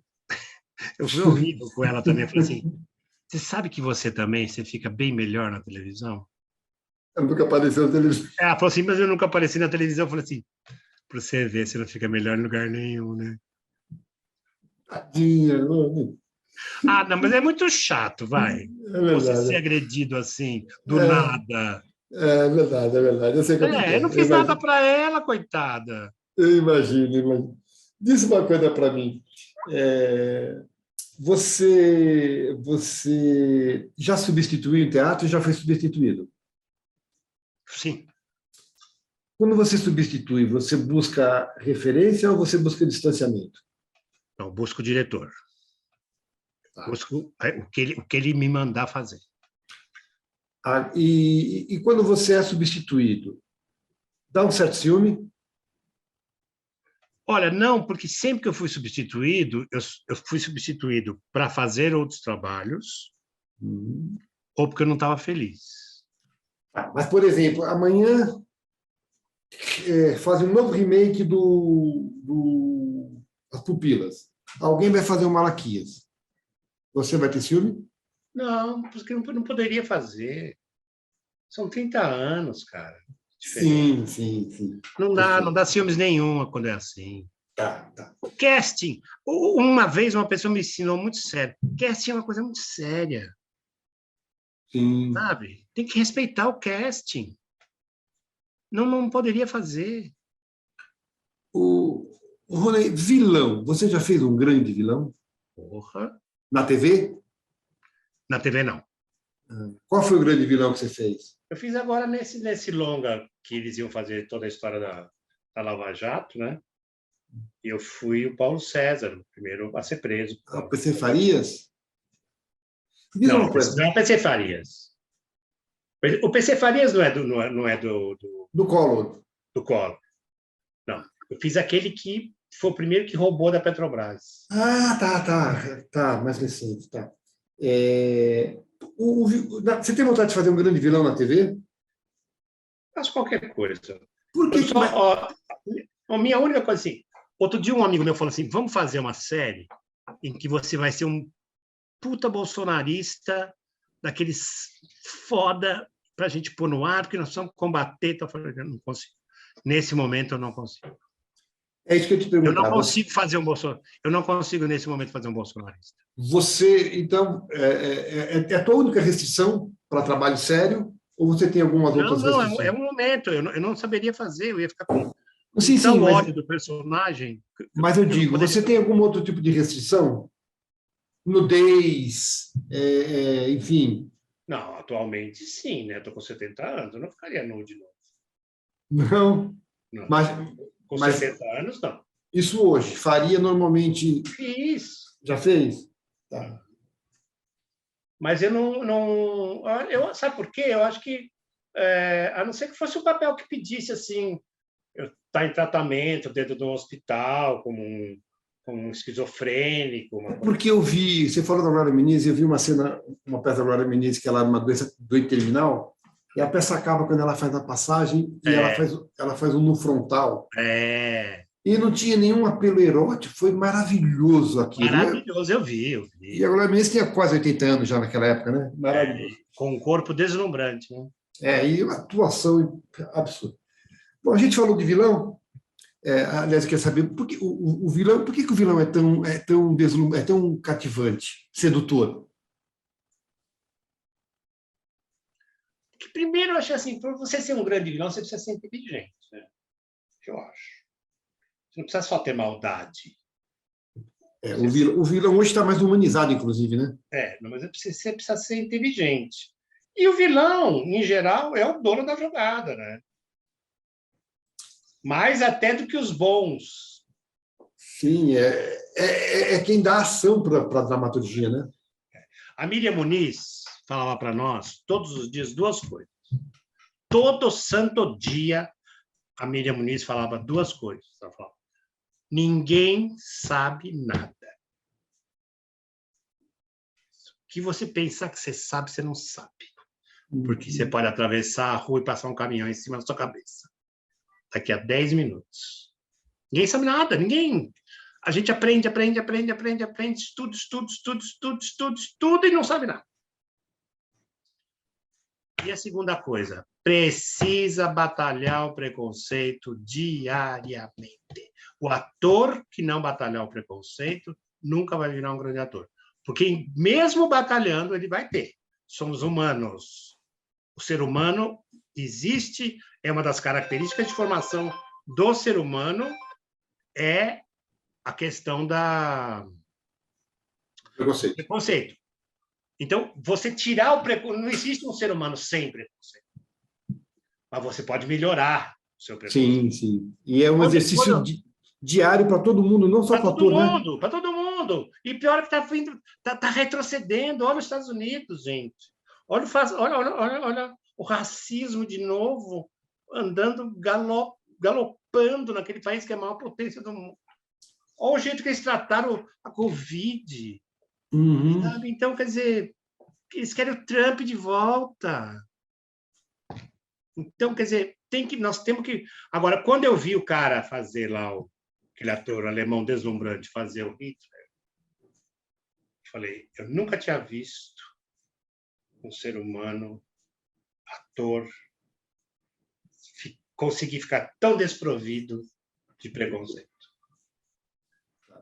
eu fui horrível com ela também, eu falei assim, você sabe que você fica bem melhor na televisão? Eu nunca apareceu na televisão. Ela falou assim, mas eu nunca apareci na televisão. Eu falei assim, para você ver, você não fica melhor em lugar nenhum, né? Tadinha. Ah, não, mas é muito chato, vai. É Você ser verdade. agredido assim, do É, nada. é verdade, é verdade. Eu sei como é que É, eu é. não fiz nada para ela, coitada. Eu imagino, imagino. Diz uma coisa para mim. É, você já substituiu em teatro e já foi substituído? Sim. Quando você substitui, você busca referência ou você busca distanciamento? Então, busco o diretor. Tá. Busco o que ele me mandar fazer. E quando você é substituído, dá um certo ciúme? Olha, não, porque sempre que eu fui substituído, eu fui substituído para fazer outros trabalhos ou porque eu não estava feliz. Mas, por exemplo, amanhã fazem um novo remake do As Pupilas. Alguém vai fazer um Malaquias. Você vai ter ciúme? Não, porque não poderia fazer. São 30 anos, cara. Sim, sim, sim. Não dá ciúmes nenhuma quando é assim. Tá. O casting. Uma vez uma pessoa me ensinou muito sério. Casting é uma coisa muito séria. Sim. Sabe? Tem que respeitar o casting. Não poderia fazer. O Rony, vilão. Você já fez um grande vilão? Porra. Na TV? Na TV, não. Qual foi o grande vilão que você fez? Eu fiz agora nesse longa que eles iam fazer toda a história da Lava Jato, né? E eu fui o Paulo César, o primeiro a ser preso. O PC Farias? Diz Não, uma coisa. não é o PC Farias. O PC Farias não é Do Collor. do Collor. Não. Eu fiz aquele que foi o primeiro que roubou da Petrobras. Ah, tá. Mais recente, tá. Você tem vontade de fazer um grande vilão na TV? Faço qualquer coisa. Por que? A minha única coisa assim. Outro dia um amigo meu falou assim: vamos fazer uma série em que você vai ser um puta bolsonarista, daqueles foda pra gente pôr no ar, porque nós precisamos combater. Então, eu falei, eu não consigo. Nesse momento eu não consigo. É isso que eu te perguntava. Eu não consigo fazer um bolsonarista. Eu não consigo nesse momento fazer um bolsonarista. Você, então, é a tua única restrição para trabalho sério? Ou você tem algumas outras restrições? É um momento. Eu não saberia fazer. Eu ia ficar com Sim, ódio do personagem. Mas eu digo, você tem algum outro tipo de restrição? Nudez, enfim. Não, atualmente sim, né? Estou com 70 anos. Eu não ficaria nu de novo. Não. Não. Com Mas 70 anos, não. Isso hoje, faria normalmente... Fiz. Já fez? Tá. Mas eu não... Sabe por quê? Eu acho que, a não ser que fosse um papel que pedisse, assim, eu estar em tratamento dentro de um hospital, como um esquizofrênico. Porque eu vi, você falou da Glória Menezes, eu vi uma peça da Glória Menezes que ela era uma doença terminal, e a peça acaba quando ela faz a passagem e ela faz um no frontal. E não tinha nenhum apelo erótico, foi maravilhoso aquilo. Maravilhoso, eu vi. E a Glória Menezes tinha quase 80 anos já naquela época, né? Maravilhoso. Com um corpo deslumbrante, né? E uma atuação absurda. Bom, a gente falou de vilão. Aliás, eu quero saber por que o vilão é tão cativante, sedutor? Porque, primeiro, eu acho assim, para você ser um grande vilão, você precisa ser inteligente, né? Eu acho. Você não precisa só ter maldade. O vilão hoje está mais humanizado, inclusive, né? Mas você precisa ser inteligente. E o vilão, em geral, é o dono da jogada, né? Mais até do que os bons. Sim, é quem dá ação para a dramaturgia, né? A Miriam Muniz falava para nós, todos os dias, duas coisas. Todo santo dia, a Miriam Muniz falava duas coisas. Ela falava, ninguém sabe nada. O que você pensar que você sabe, você não sabe. Porque você pode atravessar a rua e passar um caminhão em cima da sua cabeça. Daqui a 10 minutos. Ninguém sabe nada, ninguém. A gente aprende, estuda e não sabe nada. E a segunda coisa, precisa batalhar o preconceito diariamente. O ator que não batalhar o preconceito nunca vai virar um grande ator. Porque mesmo batalhando, ele vai ter. Somos humanos. O ser humano existe, é uma das características de formação do ser humano, é a questão da preconceito. Então, você tirar o preconceito... Não existe um ser humano sem preconceito. Mas você pode melhorar o seu preconceito. Sim. E é um exercício diário para todo mundo, não só para ator, né? Para todo mundo. E pior é que está retrocedendo. Olha os Estados Unidos, gente. Olha o racismo de novo, andando, galopando naquele país que é a maior potência do mundo. Olha o jeito que eles trataram a Covid. Sabe? Então, quer dizer, eles querem o Trump de volta. Então, quer dizer, nós temos que... Agora, quando eu vi o cara fazer lá, aquele ator alemão deslumbrante, fazer o Hitler, eu falei, eu nunca tinha visto um ser humano, ator, conseguir ficar tão desprovido de preconceito.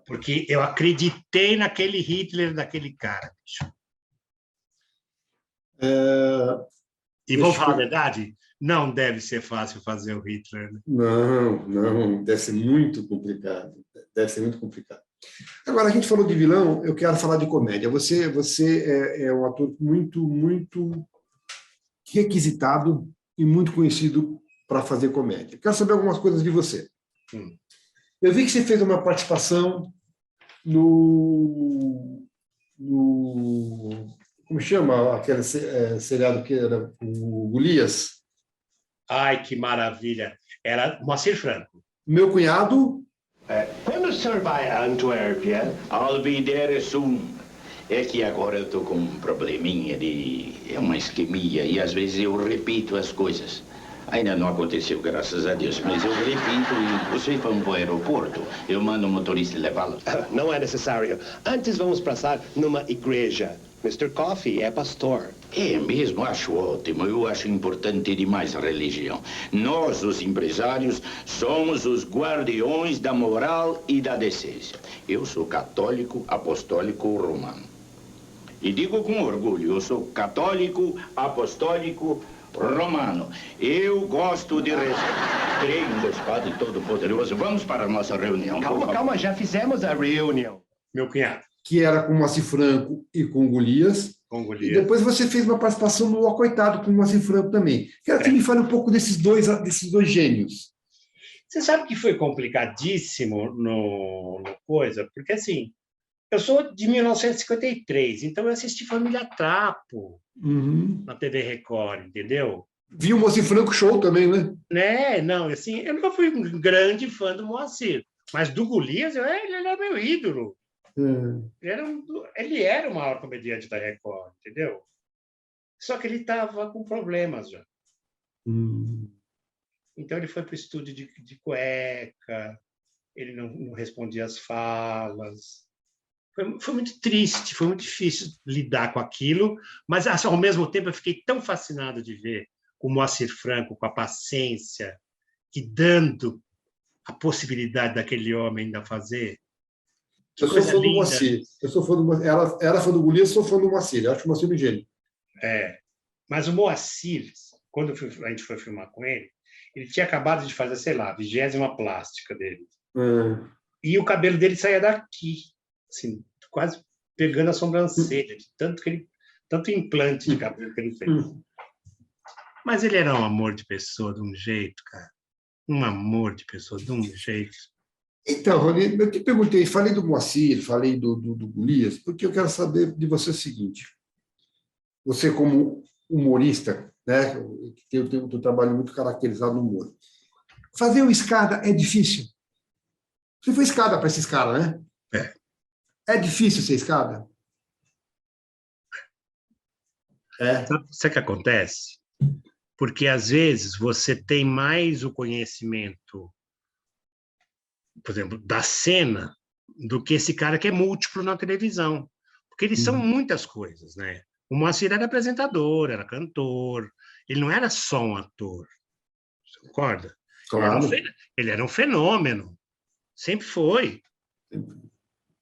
Porque eu acreditei naquele Hitler, daquele cara, bicho. E vamos falar a verdade? Não deve ser fácil fazer o Hitler. Né? Não, deve ser muito complicado. Agora, a gente falou de vilão, eu quero falar de comédia. Você é um ator muito, muito requisitado e muito conhecido para fazer comédia. Quero saber algumas coisas de você. Eu vi que você fez uma participação no como chama aquele seriado que era o Golias? Ai, que maravilha! Era Moacir Franco. Meu cunhado... Quando o senhor vai a Antuérpia? I'll be there soon. É que agora eu estou com um probleminha é uma isquemia e às vezes eu repito as coisas. Ainda não aconteceu, graças a Deus, mas eu repito e vocês vão para o aeroporto. Eu mando o motorista levá-los. Não é necessário. Antes vamos passar numa igreja. Mr. Coffee é pastor. É mesmo, acho ótimo. Eu acho importante demais a religião. Nós, os empresários, somos os guardiões da moral e da decência. Eu sou católico, apostólico, romano. E digo com orgulho, eu sou católico, apostólico, romano. Eu gosto de rezar. Creio em Deus Padre Todo-Poderoso. Vamos para a nossa reunião. Calma, já fizemos a reunião. Meu cunhado. Que era com o Moacir Franco e com o Golias. E depois você fez uma participação no O Coitado com o Moacir Franco também. Quero que me fale um pouco desses dois gênios. Você sabe que foi complicadíssimo no coisa? Porque, assim, eu sou de 1953, então eu assisti Família Trapo na TV Record, entendeu? Vi o Moacir Franco show também, né? Não, assim, eu nunca fui um grande fã do Moacir, mas do Golias, ele era meu ídolo. Ele era o maior comediante da Record, entendeu? Só que ele estava com problemas já. Então ele foi para o estúdio de cueca, ele não respondia as falas. Foi muito triste, foi muito difícil lidar com aquilo, mas ao mesmo tempo eu fiquei tão fascinado de ver o Moacir Franco com a paciência e dando a possibilidade daquele homem ainda fazer. Eu sou fã do Moacir. Ela era fã do Golias, sou fã do Moacir. Eu acho o Moacir um gênio. Mas o Moacir, quando a gente foi filmar com ele tinha acabado de fazer, sei lá, a 20ª plástica dele. E o cabelo dele saía daqui, assim, quase pegando a sobrancelha, de tanto implante de cabelo que ele fez. Mas ele era um amor de pessoa de um jeito, cara. Um amor de pessoa de um jeito. Então, Rony, eu te perguntei, falei do Moacir, falei do Golias, porque eu quero saber de você o seguinte. Você, como humorista, né, que tem o teu trabalho muito caracterizado no humor, fazer uma escada é difícil. Você foi escada para esses caras, né? É difícil ser escada? Sabe o que acontece? Porque, às vezes, você tem mais o conhecimento, por exemplo, da cena, do que esse cara que é múltiplo na televisão. Porque eles são muitas coisas, né? O Moacir era apresentador, era cantor, ele não era só um ator. Você concorda? Claro. Ele era um fenômeno. Sempre foi.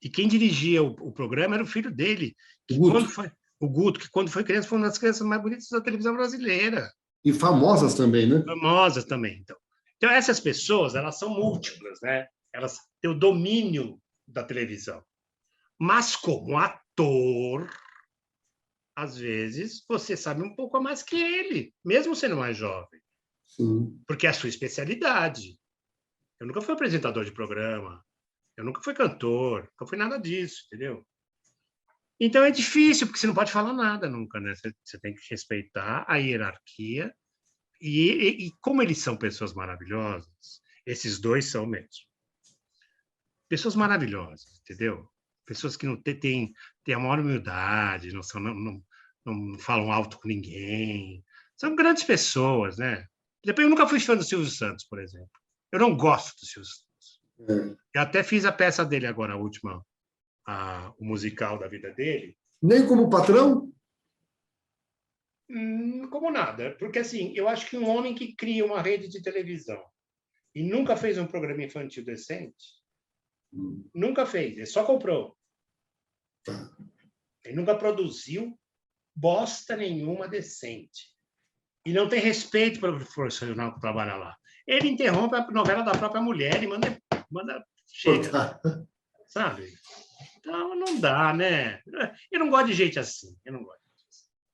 E quem dirigia o programa era o filho dele, o Guto, que quando foi criança foi uma das crianças mais bonitas da televisão brasileira. E famosas também, né? Famosas também. Então essas pessoas, elas são múltiplas, né? Elas têm o domínio da televisão. Mas como ator, às vezes, você sabe um pouco a mais que ele, mesmo sendo mais jovem. Sim. Porque é a sua especialidade. Eu nunca fui apresentador de programa, eu nunca fui cantor, nunca fui nada disso, entendeu? Então é difícil, porque você não pode falar nada nunca, né? Você tem que respeitar a hierarquia. E como eles são pessoas maravilhosas, esses dois são mesmo. Pessoas maravilhosas, entendeu? Pessoas que não têm a maior humildade, não falam alto com ninguém. São grandes pessoas, né? Depois, eu nunca fui fã do Silvio Santos, por exemplo. Eu não gosto do Silvio Santos. Eu até fiz a peça dele agora, a última, o musical da vida dele. Nem como patrão? Como nada. Porque, assim, eu acho que um homem que cria uma rede de televisão e nunca fez um programa infantil decente, nunca fez, ele só comprou. Ele nunca produziu bosta nenhuma decente. E não tem respeito pelo profissional que trabalha lá. Ele interrompe a novela da própria mulher e manda chega. Sabe? Então, não dá, né? Eu não gosto de gente assim. Eu não gosto.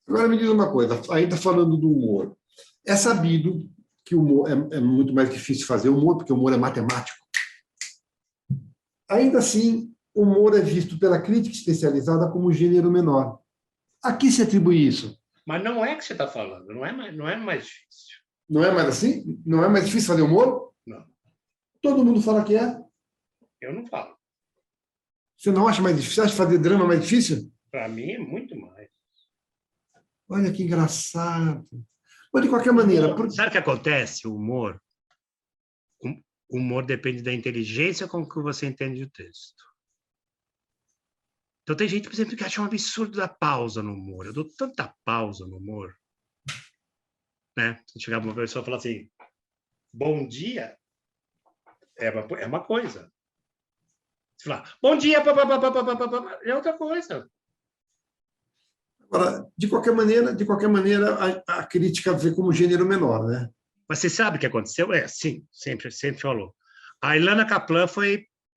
Agora me diz uma coisa, ainda falando do humor. É sabido que o humor é muito mais difícil fazer humor, porque o humor é matemático. Ainda assim, o humor é visto pela crítica especializada como gênero menor. A que se atribui isso? Mas não é o que você está falando, não é mais difícil. Não é mais assim? Não é mais difícil fazer humor? Não. Todo mundo fala que é? Eu não falo. Você não acha mais difícil? Você acha fazer drama mais difícil? Para mim é muito mais. Olha que engraçado. Mas, de qualquer maneira... Sabe o que acontece? O humor depende da inteligência com que você entende o texto. Então, tem gente, por exemplo, que acha um absurdo da pausa no humor. Eu dou tanta pausa no humor. Né? Se chegar uma pessoa e falar assim, bom dia, é uma coisa. Se falar, bom dia, é outra coisa. Agora, de qualquer maneira, a crítica vê como gênero menor, né? Mas você sabe o que aconteceu? Sim, sempre falou. A Ilana Kaplan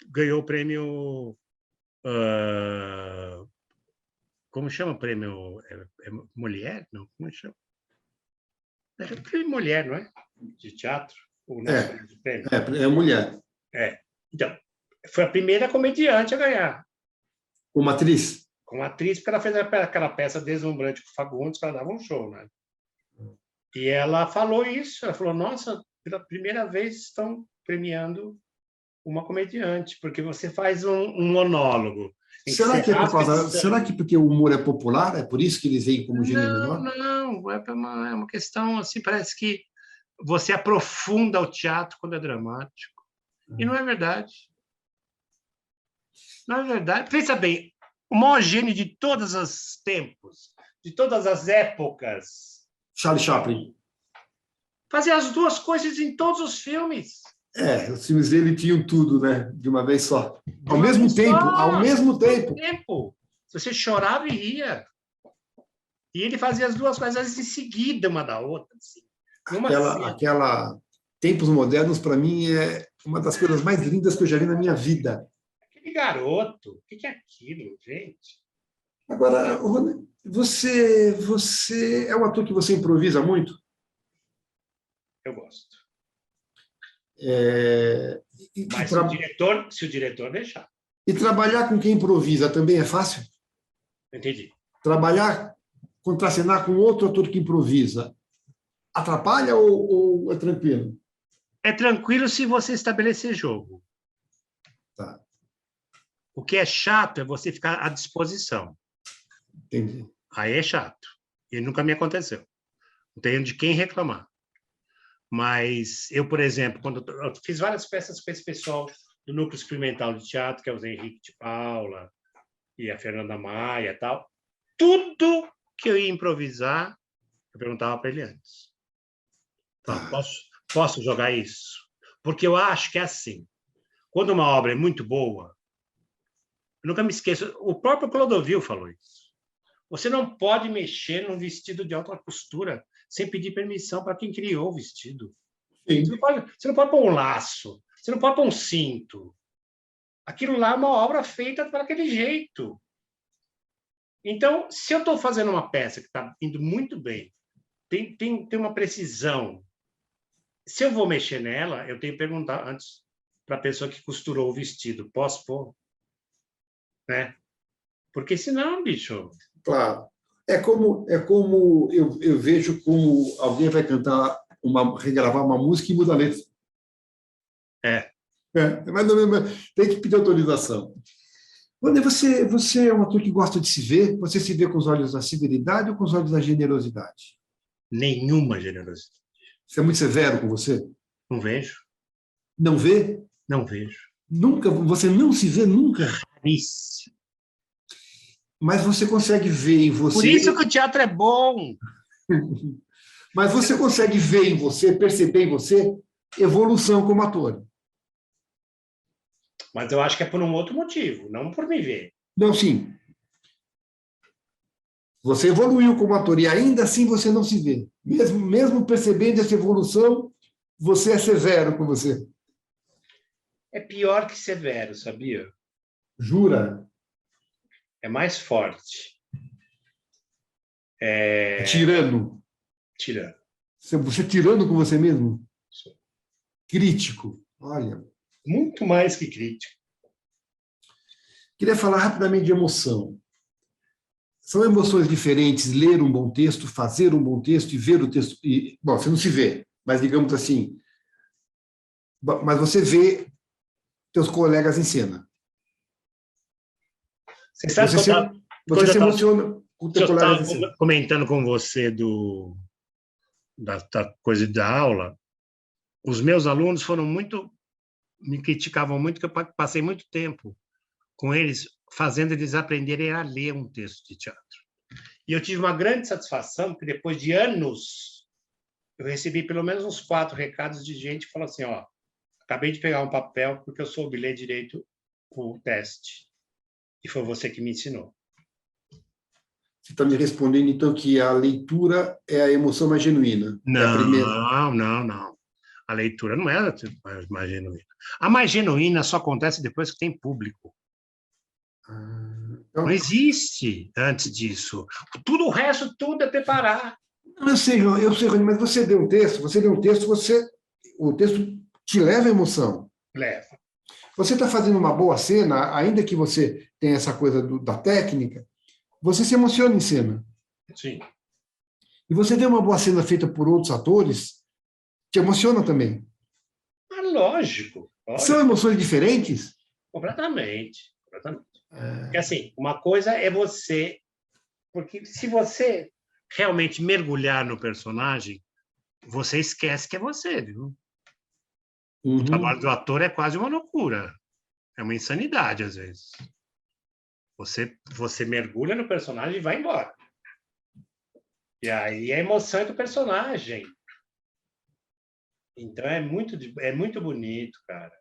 ganhou o prêmio... como chama o prêmio? Mulher? Não, como chama? É prêmio Mulher, não é? De teatro? Ou não, prêmio? É mulher. Então, foi a primeira comediante a ganhar. Como atriz? Como atriz, porque ela fez aquela peça deslumbrante com o Fagundes, que ela dava um show, né? E ela falou isso, ela falou, nossa, pela primeira vez estão premiando uma comediante, porque você faz um monólogo. Será que porque o humor é popular, é por isso que eles veem como gênero menor? Não, é uma questão assim, parece que você aprofunda o teatro quando é dramático. E não é verdade. Não é verdade. Pensa bem, o maior gênio de todos os tempos, de todas as épocas, Charlie Chaplin. Fazia as duas coisas em todos os filmes. Os filmes dele tinham tudo, né? De uma vez só. Ao mesmo tempo. Você chorava e ria. E ele fazia as duas coisas em seguida, uma da outra. Assim. Aquela Tempos Modernos, para mim, é uma das coisas mais lindas que eu já vi na minha vida. Aquele garoto, o que é aquilo, gente? Agora, Rony, você é um ator que você improvisa muito? Eu gosto. Mas se o diretor deixar. E trabalhar com quem improvisa também é fácil? Entendi. Contracenar com outro ator que improvisa, atrapalha ou é tranquilo? É tranquilo se você estabelecer jogo. Tá. O que é chato é você ficar à disposição. Entendi. Aí é chato. E nunca me aconteceu. Não tenho de quem reclamar. Mas eu, por exemplo, quando eu fiz várias peças com esse pessoal do Núcleo Experimental de Teatro, que é o Zé Henrique de Paula e a Fernanda Maia e tal, tudo que eu ia improvisar, eu perguntava para ele antes. Posso jogar isso? Porque eu acho que é assim. Quando uma obra é muito boa, nunca me esqueço, o próprio Clodovil falou isso. Você não pode mexer num vestido de alta costura sem pedir permissão para quem criou o vestido. Sim. Você não pode pôr um laço, você não pode pôr um cinto. Aquilo lá é uma obra feita para aquele jeito. Então, se eu estou fazendo uma peça que está indo muito bem, tem uma precisão, se eu vou mexer nela, eu tenho que perguntar antes para a pessoa que costurou o vestido, posso pôr? Né? Porque senão, bicho... Claro. É como eu vejo como alguém vai regravar uma música e muda a letra. Mas tem que pedir autorização. Wander, você é um ator que gosta de se ver? Você se vê com os olhos da severidade ou com os olhos da generosidade? Nenhuma generosidade. Você é muito severo com você? Não vejo. Não vê? Não vejo. Nunca? Você não se vê nunca? Raríssimo. Mas você consegue ver em você... Por isso que o teatro é bom. Mas você consegue ver em você, perceber em você, evolução como ator. Mas eu acho que é por um outro motivo, não por me ver. Não, sim. Você evoluiu como ator e ainda assim você não se vê. Mesmo percebendo essa evolução, você é severo com você. É pior que severo, sabia? Jura? É mais forte. Tirano. Tirano. Você tirano com você mesmo? Sim. Crítico. Olha. Muito mais que crítico. Queria falar rapidamente de emoção. São emoções diferentes ler um bom texto, fazer um bom texto e ver o texto. Bom, você não se vê, mas digamos assim. Mas você vê teus colegas em cena. Você sabe você se emociona com teus colegas em cena. Eu estava comentando com você da coisa da aula. Os meus alunos me criticavam muito, que eu passei muito tempo com eles, fazendo eles aprenderem a ler um texto de teatro. E eu tive uma grande satisfação, porque depois de anos, eu recebi pelo menos uns 4 recados de gente que falou assim, acabei de pegar um papel porque eu soube ler direito o teste. E foi você que me ensinou. Você está me respondendo, então, que a leitura é a emoção mais genuína? Não. A leitura não é a mais genuína. A mais genuína só acontece depois que tem público. Então... Não existe antes disso. O resto tudo é preparar. Eu sei, Rony, mas você lê um texto, o texto te leva à emoção. Leva. Você está fazendo uma boa cena, ainda que você tenha essa coisa da técnica, você se emociona em cena. Sim. E você vê uma boa cena feita por outros atores, te emociona também. Lógico. São emoções diferentes? Completamente. Porque, assim, uma coisa é você... Porque se você realmente mergulhar no personagem, você esquece que é você, viu? O trabalho do ator é quase uma loucura. É uma insanidade, às vezes. Você mergulha no personagem e vai embora. E aí a emoção é do personagem. Então é muito bonito, cara.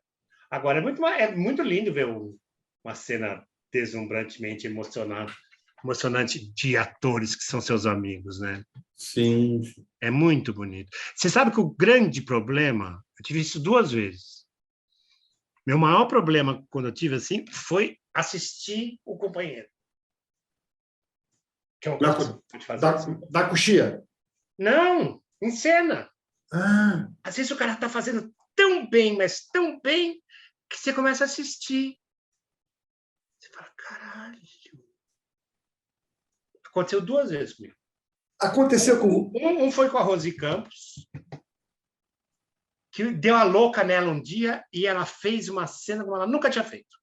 Agora, é muito lindo ver uma cena deslumbrantemente emocionante de atores que são seus amigos, né? Sim. É muito bonito. Você sabe que o grande problema, eu tive isso 2 vezes. Meu maior problema, quando eu tive assim, foi assistir o companheiro. Que é uma coisa que você pode fazer. Da coxia? Não, em cena. Às vezes o cara está fazendo tão bem, mas tão bem, que você começa a assistir. Você fala, caralho. Aconteceu 2 vezes comigo. Aconteceu com... Um foi com a Rose Campos, que deu a louca nela um dia e ela fez uma cena como ela nunca tinha feito.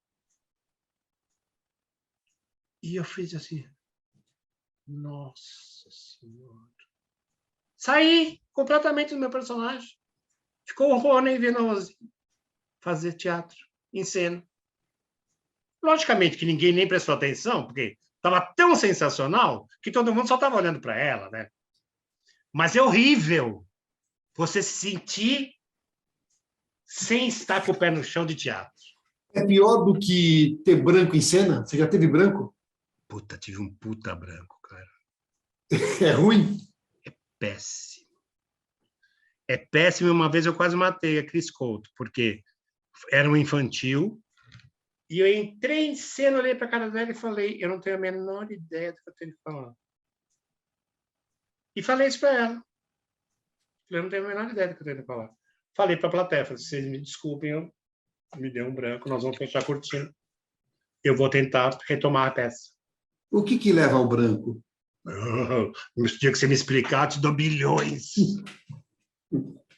E eu fiz assim, nossa Senhora. Saí completamente do meu personagem. Ficou o Rony vendo a Rose fazer teatro, em cena. Logicamente que ninguém nem prestou atenção, porque estava tão sensacional que todo mundo só estava olhando para ela, né? Mas é horrível você se sentir sem estar com o pé no chão de teatro. É pior do que ter branco em cena? Você já teve branco? Puta, tive um puta branco, cara. É ruim? Péssimo. É péssimo. Uma vez eu quase matei a Cris Couto, porque era um infantil, e eu entrei em cena, olhei para a cara dela e falei, eu não tenho a menor ideia do que eu tenho que falar. E falei isso para ela. Eu não tenho a menor ideia do que eu tenho que falar. Falei para a plateia, falei, vocês me desculpem, me deu um branco, nós vamos fechar a cortina. Eu vou tentar retomar a peça. O que leva ao branco? No dia que você me explicar, eu te dou bilhões.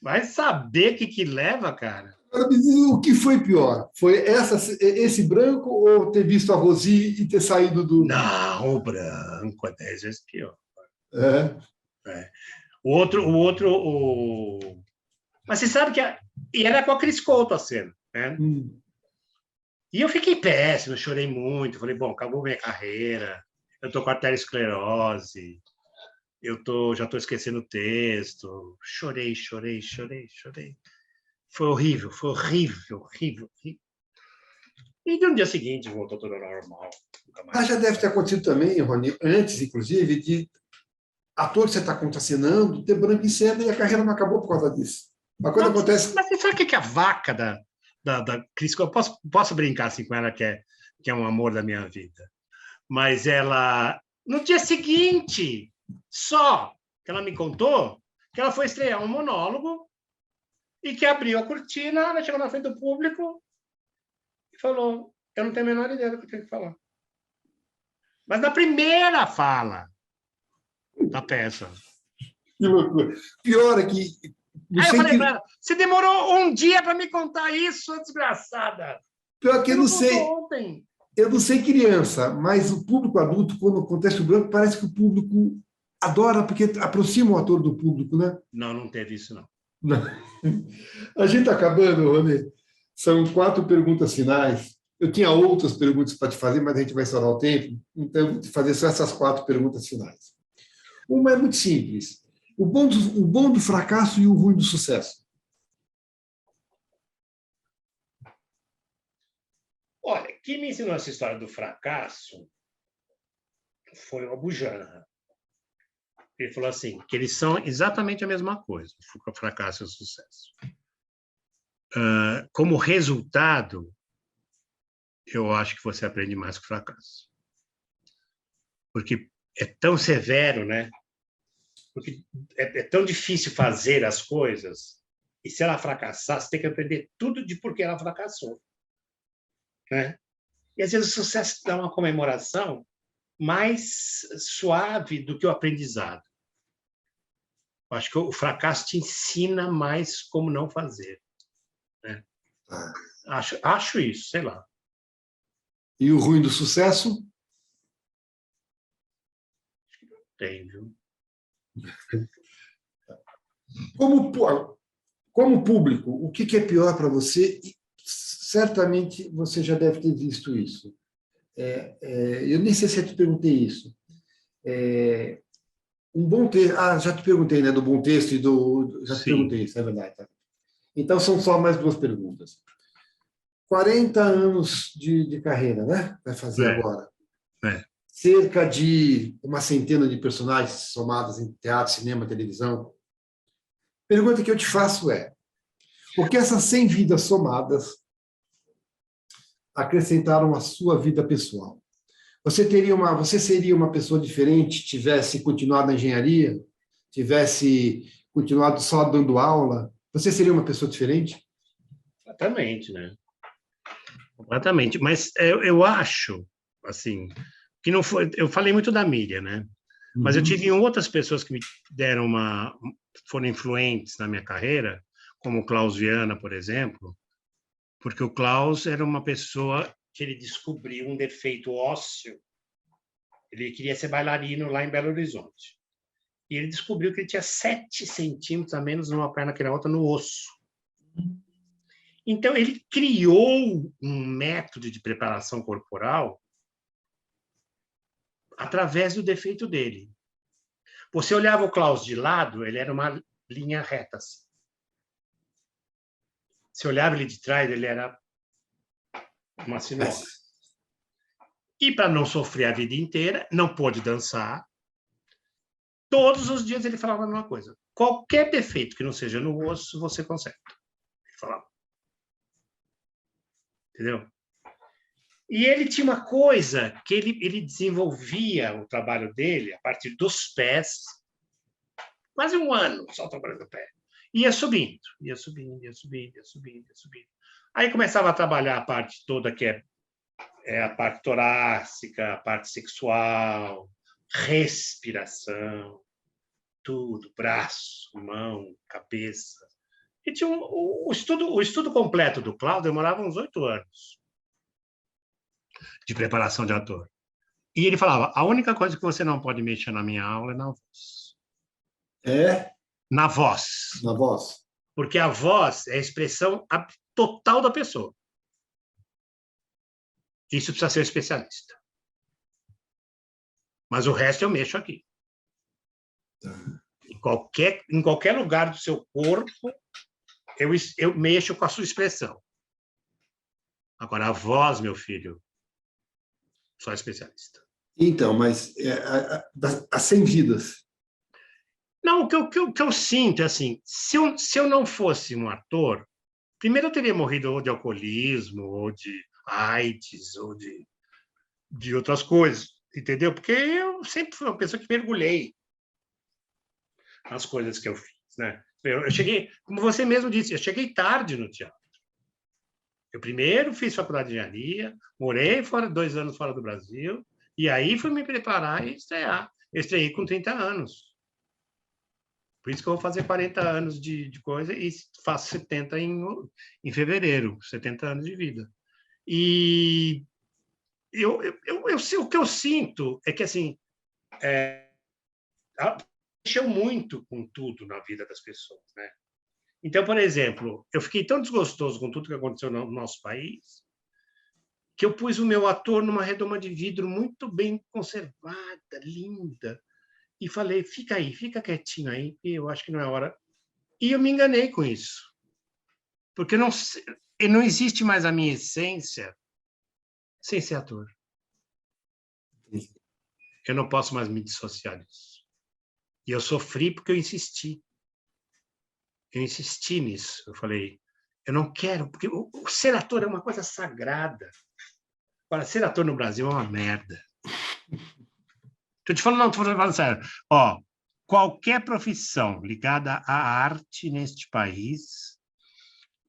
Vai saber o que leva, cara? Agora me diz, o que foi pior? Foi esse branco ou ter visto a Rosi e ter saído do... Não, o branco é 10 vezes pior. É. Mas você sabe que e era com a Cris Couto a cena, né? E eu fiquei péssimo, eu chorei muito. Falei, bom, acabou minha carreira, eu tô com arteriosclerose, já estou esquecendo o texto. Chorei. Foi horrível. E de um dia seguinte voltou tudo normal. Já deve ter acontecido também, Rony, antes, inclusive, de ator que você está contracenando ter branco em cena e a carreira não acabou por causa disso. Mas quando acontece... Mas você sabe o que é a vaca da Cris Couto? Eu posso brincar assim com ela, que é um amor da minha vida. Mas ela, no dia seguinte, só que ela me contou que ela foi estrear um monólogo e que abriu a cortina, ela chegou na frente do público e falou, eu não tenho a menor ideia do que eu tenho que falar. Mas na primeira fala da peça. Que loucura. Pior é que... Aí eu falei para ela, você demorou um dia para me contar isso, sua desgraçada. Pior que eu não sei... Ontem. Eu não sei criança, mas o público adulto, quando acontece o branco, parece que o público adora, porque aproxima o ator do público, né? Não teve isso, não. A gente está acabando, Rony. São 4 perguntas finais. Eu tinha outras perguntas para te fazer, mas a gente vai estourar o tempo, então eu vou te fazer só essas 4 perguntas finais. Uma é muito simples. O bom do fracasso e o ruim do sucesso. Olha, quem me ensinou essa história do fracasso foi o Abu Janra. Ele falou assim, que eles são exatamente a mesma coisa, o fracasso e o sucesso. Como resultado, eu acho que você aprende mais com o fracasso. Porque é tão severo, né? Porque é tão difícil fazer as coisas, e se ela fracassar, você tem que aprender tudo de por que ela fracassou. Né? E às vezes o sucesso dá uma comemoração mais suave do que o aprendizado. Eu acho que o fracasso te ensina mais como não fazer. Né? Acho isso, sei lá. E o ruim do sucesso? Tem, viu? Como público, o que é pior para você? Certamente você já deve ter visto isso. Eu nem sei se eu te perguntei isso. Um bom texto... já te perguntei, né, do bom texto e do... Já te perguntei isso, é verdade. Tá? Então, são só mais 2 perguntas. 40 anos de carreira, né? Vai fazer agora. Cerca de uma centena de personagens somadas em teatro, cinema, televisão. A pergunta que eu te faço é, o que essas 100 vidas somadas acrescentaram à sua vida pessoal? Você seria uma pessoa diferente, tivesse continuado na engenharia, tivesse continuado só dando aula? Você seria uma pessoa diferente? Exatamente, né? Completamente. Mas eu acho, assim, que não foi... Eu falei muito da Miriam, né? Mas eu tive outras pessoas que me deram foram influentes na minha carreira, como o Klaus Viana, por exemplo, porque o Klaus era uma pessoa que ele descobriu um defeito ósseo. Ele queria ser bailarino lá em Belo Horizonte. E ele descobriu que ele tinha 7 centímetros a menos numa perna que na outra no osso. Então, ele criou um método de preparação corporal através do defeito dele. Você olhava o Klaus de lado, ele era uma linha reta. Assim. Se olhava ele de trás, ele era uma senhora. E para não sofrer a vida inteira, não pôde dançar. Todos os dias ele falava a mesma coisa. Qualquer defeito que não seja no osso, você conserta. Ele falava. Entendeu? E ele tinha uma coisa que ele desenvolvia o trabalho dele a partir dos pés, quase um ano só trabalhando o pé. Ia subindo, ia subindo, ia subindo, ia subindo, ia subindo. Aí começava a trabalhar a parte toda que é a parte torácica, a parte sexual, respiração, tudo, braço, mão, cabeça. E tinha o estudo completo do Cláudio demorava uns 8 anos de preparação de ator. E ele falava, a única coisa que você não pode mexer na minha aula é na voz. É? Na voz. Na voz. Porque a voz é a expressão total da pessoa. Isso precisa ser um especialista. Mas o resto eu mexo aqui. Em qualquer lugar do seu corpo, eu mexo com a sua expressão. Agora, a voz, meu filho, só especialista. Então, mas as 100 vidas. Não, o que eu sinto é assim, se eu não fosse um ator, primeiro eu teria morrido ou de alcoolismo, ou de AIDS, ou de outras coisas, entendeu? Porque eu sempre fui uma pessoa que mergulhei nas coisas que eu fiz, né? Eu cheguei, como você mesmo disse, eu cheguei tarde no teatro. Eu primeiro fiz faculdade de engenharia, morei 2 anos fora do Brasil, e aí fui me preparar e estrear. Eu estreiei com 30 anos. Por isso que eu vou fazer 40 anos de coisa e faço 70 em fevereiro, 70 anos de vida. E o que eu sinto é que, assim, mexeu muito com tudo na vida das pessoas, né? Então, por exemplo, eu fiquei tão desgostoso com tudo que aconteceu no nosso país que eu pus o meu ator numa redoma de vidro muito bem conservada, linda, e falei, fica aí, fica quietinho aí, e eu acho que não é hora. E eu me enganei com isso. Porque não existe mais a minha essência sem ser ator. Eu não posso mais me dissociar disso. E eu sofri porque eu insisti. Eu insisti nisso. Eu falei, eu não quero, porque o ser ator é uma coisa sagrada. Agora, ser ator no Brasil é uma merda. Estou te falando, não, estou falando sério. Ó, qualquer profissão ligada à arte neste país,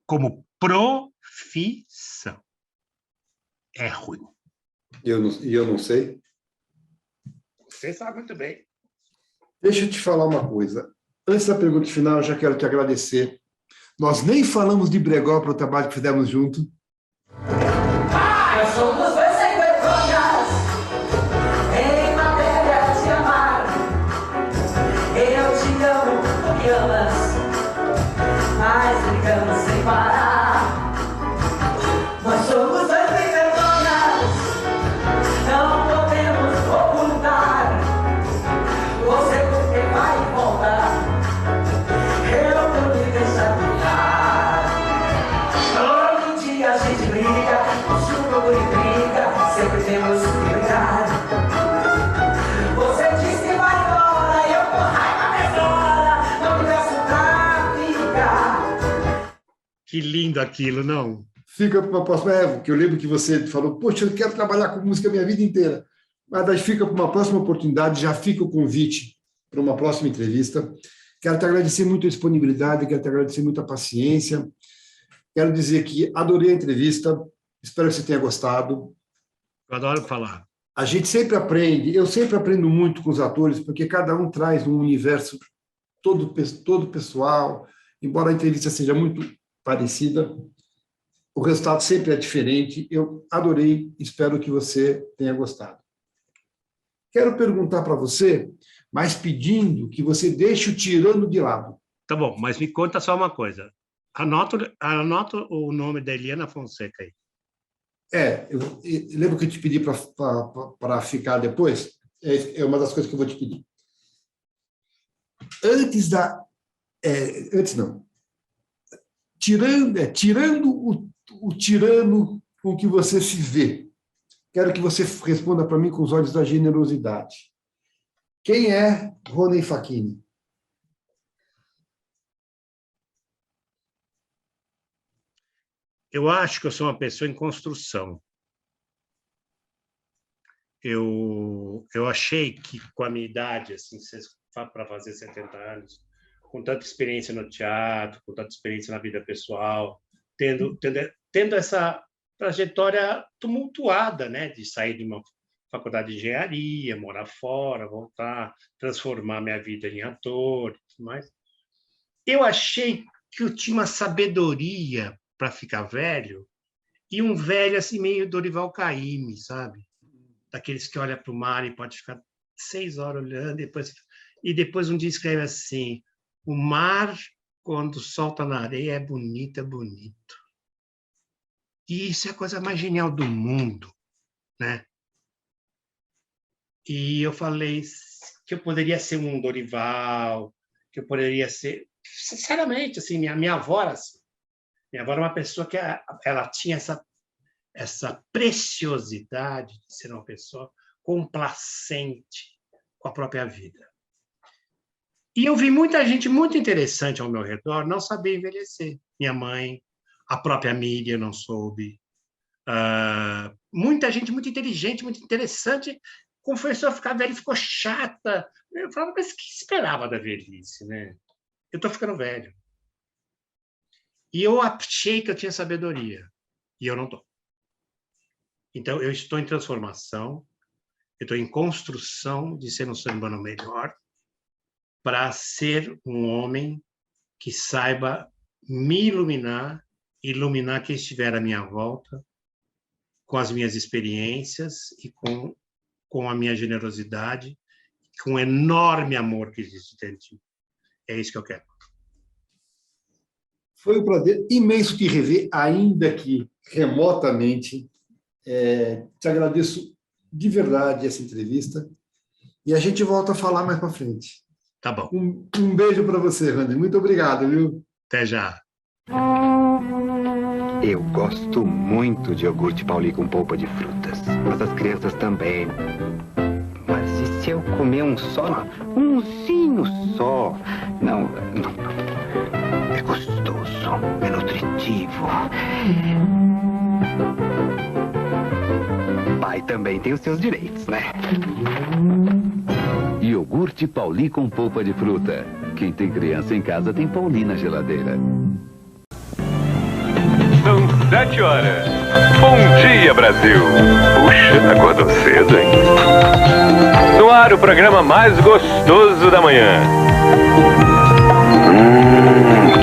como profissão, é ruim. E eu não sei. Você sabe muito bem. Deixa eu te falar uma coisa. Antes da pergunta final, eu já quero te agradecer. Nós nem falamos de Bregó para o trabalho que fizemos junto. Nós somos dois sem vergonhas em matéria de amar. Eu te amo, tu me amas, mas brigamos sem parar. Nós somos dois sem vergonhas, não podemos ocultar. Você porque vai e volta, eu vou me deixar brilhar. Todo dia a gente briga, chuva e briga, sempre temos que brigar. Você diz que vai embora, eu com raiva nessa hora, não me peço pra ficar. Que lindo aquilo, não? Fica para uma próxima época, que eu lembro que você falou, poxa, eu quero trabalhar com música a minha vida inteira. Mas fica para uma próxima oportunidade, já fica o convite para uma próxima entrevista. Quero te agradecer muito a disponibilidade, quero te agradecer muito a paciência. Quero dizer que adorei a entrevista, espero que você tenha gostado. Eu adoro falar. A gente sempre aprende, eu sempre aprendo muito com os atores, porque cada um traz um universo todo pessoal, embora a entrevista seja muito parecida, o resultado sempre é diferente. Eu adorei, espero que você tenha gostado. Quero perguntar para você, mas pedindo que você deixe o tirano de lado. Tá bom, mas me conta só uma coisa. Anota o nome da Eliana Fonseca aí. Eu lembro que eu te pedi para ficar depois? É uma das coisas que eu vou te pedir. Antes não. Tirando o tirano, com que você se vê. Quero que você responda para mim com os olhos da generosidade. Quem é Rony Facchini? Eu acho que eu sou uma pessoa em construção. Eu achei que, com a minha idade, assim, para fazer 70 anos, com tanta experiência no teatro, com tanta experiência na vida pessoal, tendo essa trajetória tumultuada, né, de sair de uma faculdade de engenharia, morar fora, voltar, transformar minha vida em ator e tudo mais. Eu achei que eu tinha uma sabedoria para ficar velho, e um velho assim meio Dorival Caymmi, sabe? Daqueles que olha para o mar e pode ficar 6 horas olhando, e depois um dia escreve assim: o mar, quando solta na areia, é bonito, é bonito. E isso é a coisa mais genial do mundo, né? E eu falei que eu poderia ser um Dorival, que eu poderia ser... Sinceramente, assim, minha avó era assim. Minha avó era uma pessoa que ela tinha essa preciosidade de ser uma pessoa complacente com a própria vida. E eu vi muita gente muito interessante ao meu redor não saber envelhecer. Minha mãe, a própria Miriam não soube. Muita gente muito inteligente, muito interessante, começou a ficar velha e ficou chata. Eu falava, mas o que esperava da velhice, né? Eu estou ficando velho. E eu achei que eu tinha sabedoria. E eu não estou. Então, eu estou em transformação, eu estou em construção de ser um ser humano melhor, para ser um homem que saiba me iluminar quem estiver à minha volta, com as minhas experiências e com a minha generosidade, com o enorme amor que existe dentro de mim. É isso que eu quero. Foi um prazer imenso te rever, ainda que remotamente. Te agradeço de verdade essa entrevista e a gente volta a falar mais para frente. Tá bom. Um beijo para você, Rony. Muito obrigado, viu? Até já. Eu gosto muito de iogurte Pauli com polpa de frutas, mas as crianças também. Mas e se eu comer um só? Umzinho só? Não. É gostoso, é nutritivo. Pai também tem os seus direitos, né? Iogurte Pauli com polpa de fruta. Quem tem criança em casa tem Pauli na geladeira. São 7 horas. Bom dia, Brasil. Puxa, acordou cedo, hein? No ar, o programa mais gostoso da manhã.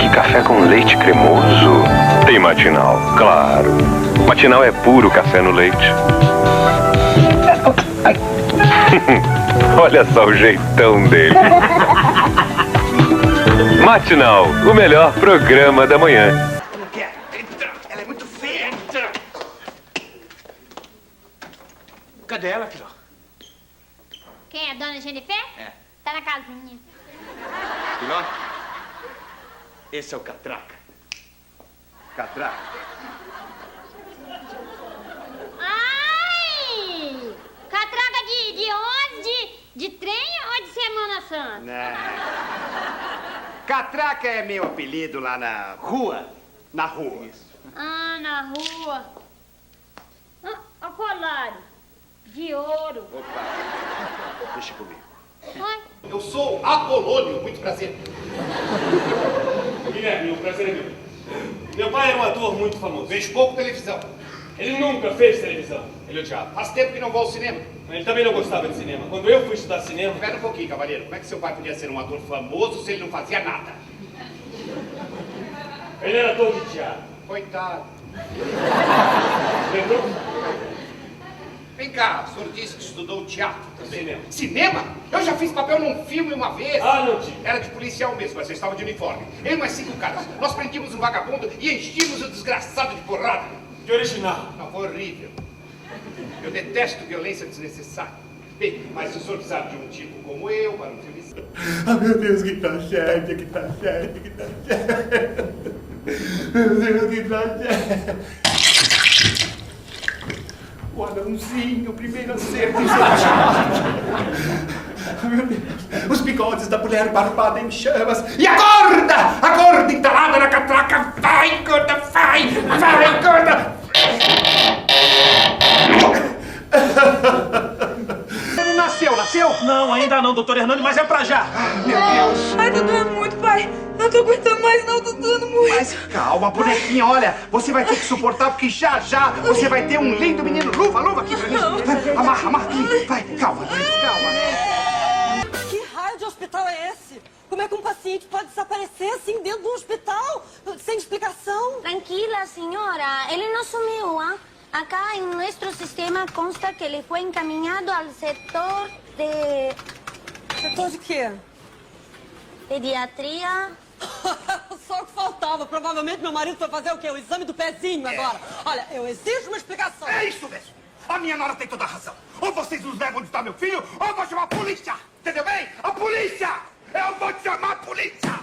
Que café com leite cremoso. Tem matinal, claro. Matinal é puro café no leite. Olha só o jeitão dele. Matinal, o melhor programa da manhã. Eu não quero. Entra. Ela é muito feia. Entra. Cadê ela, filho? Quem é a dona Jennifer? É. Tá na casinha. Filhote, esse é o Catraca. Catraca. Ai! Catraca de onde? De trem ou de Semana Santa? Não. Catraca é meu apelido lá na rua. Na rua. Isso. Ah, na rua. Ó, colar de ouro. Opa, deixa comigo. Oi. Eu sou Apolônio, muito prazer. Guilherme, o prazer é meu. Meu pai era um ator muito famoso. Vejo pouco televisão. Ele nunca fez televisão. Ele odiava. Faz tempo que não vou ao cinema. Ele também não gostava de cinema. Quando eu fui estudar cinema... Espera um pouquinho, cavaleiro. Como é que seu pai podia ser um ator famoso se ele não fazia nada? Ele era ator de teatro. Coitado. Lembrou? Vem cá, o senhor disse que estudou teatro também. Cinema. Cinema? Eu já fiz papel num filme uma vez. Ah, não tinha. Era de policial mesmo, mas eu estava de uniforme. Eu e mais 5 caras. Nós prendíamos um vagabundo e enchíamos o desgraçado de porrada. Que original. Não, foi horrível. Eu detesto violência desnecessária. Bem, mas se o senhor precisar de um tipo como eu, para um filme... Ah, meu Deus, que tragédia, que tragédia, que tragédia. Meu Deus, que tragédia. O anãozinho, primeiro a ser Meu Deus. Os bigodes da mulher barbada em chamas. E a gorda entalada na catraca. Vai, gorda, vai, gorda. Nasceu? Não, ainda não, doutor Hernani, mas é pra já. Meu Deus. Ai, tá doendo muito, pai. Não tô aguentando mais, não. Tô doendo muito. Mas calma, bonequinha, olha. Você vai ter que suportar, porque já você vai ter um lindo menino. Luva aqui pra mim. Vai, amarra aqui. Vai, calma. Que raio de hospital é esse? Como é que um paciente pode desaparecer assim dentro de um hospital? Sem explicação? Tranquila, senhora. Ele não sumiu, hein? Acá en nuestro sistema consta que ele foi encaminhado ao setor de... Setor de quê? Pediatria. Só o que faltava. Provavelmente meu marido foi fazer o quê? O exame do pezinho agora. Olha, eu exijo uma explicação. É isso mesmo. A minha nora tem toda a razão. Ou vocês nos levam onde está meu filho, ou eu vou chamar a polícia. Entendeu bem? A polícia! Eu vou chamar a polícia!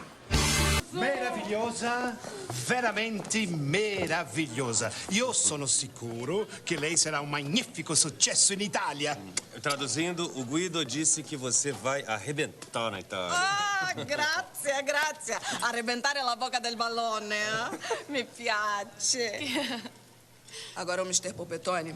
Meravigliosa, veramente meravigliosa. Io sono sicuro che lei sarà un magnifico successo in Italia. Traduzindo, o Guido disse que você vai arrebentar na Itália. Ah, grazie. Arrebentare la bocca del ballone, Mi piace. Agora, Mr. Polpettone,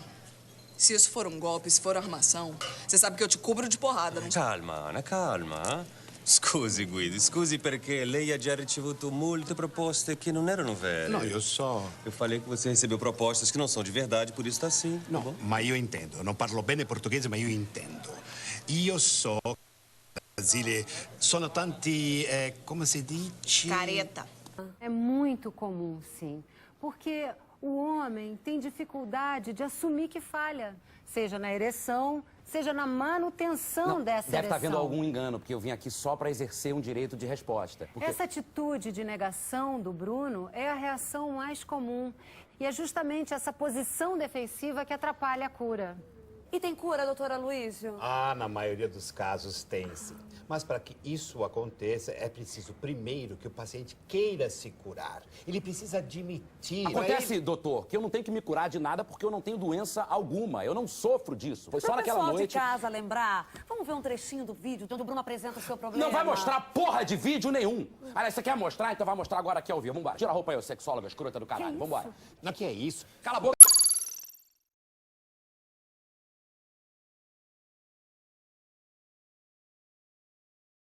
se isso for um golpe, se for armação, você sabe que eu te cubro de porrada, não? Calma, Ana, calma. Scusi, Guido, scusi perché lei ha già ricevuto molte proposte che non erano vere. No, io so. Eu falei que você recebeu propostas que não são de verdade, por isso tá assim. No, ma io intendo. Non parlo bene portoghese, ma io intendo. Io so che in Brasile sono tanti, come si dice? Careta. É muito comum, sim, porque o homem tem dificuldade de assumir que falha, seja na ereção, seja na manutenção dessa Deve estar ereção. havendo algum engano, porque eu vim aqui só para exercer um direito de resposta. Porque... Essa atitude de negação do Bruno é a reação mais comum. E é justamente essa posição defensiva que atrapalha a cura. E tem cura, doutora Luísio? Ah, na maioria dos casos tem sim. Mas para que isso aconteça, é preciso primeiro que o paciente queira se curar. Ele precisa admitir... Acontece, doutor, que eu não tenho que me curar de nada porque eu não tenho doença alguma. Eu não sofro disso. Foi só naquela noite... Pessoal de casa lembrar, vamos ver um trechinho do vídeo onde o Bruno apresenta o seu problema. Não vai mostrar porra de vídeo nenhum. Aliás, você quer mostrar? Então vai mostrar agora aqui ao vivo. Vambora. Tira a roupa aí, sexóloga escrota do caralho. Vambora. Não, que é isso? Cala a boca.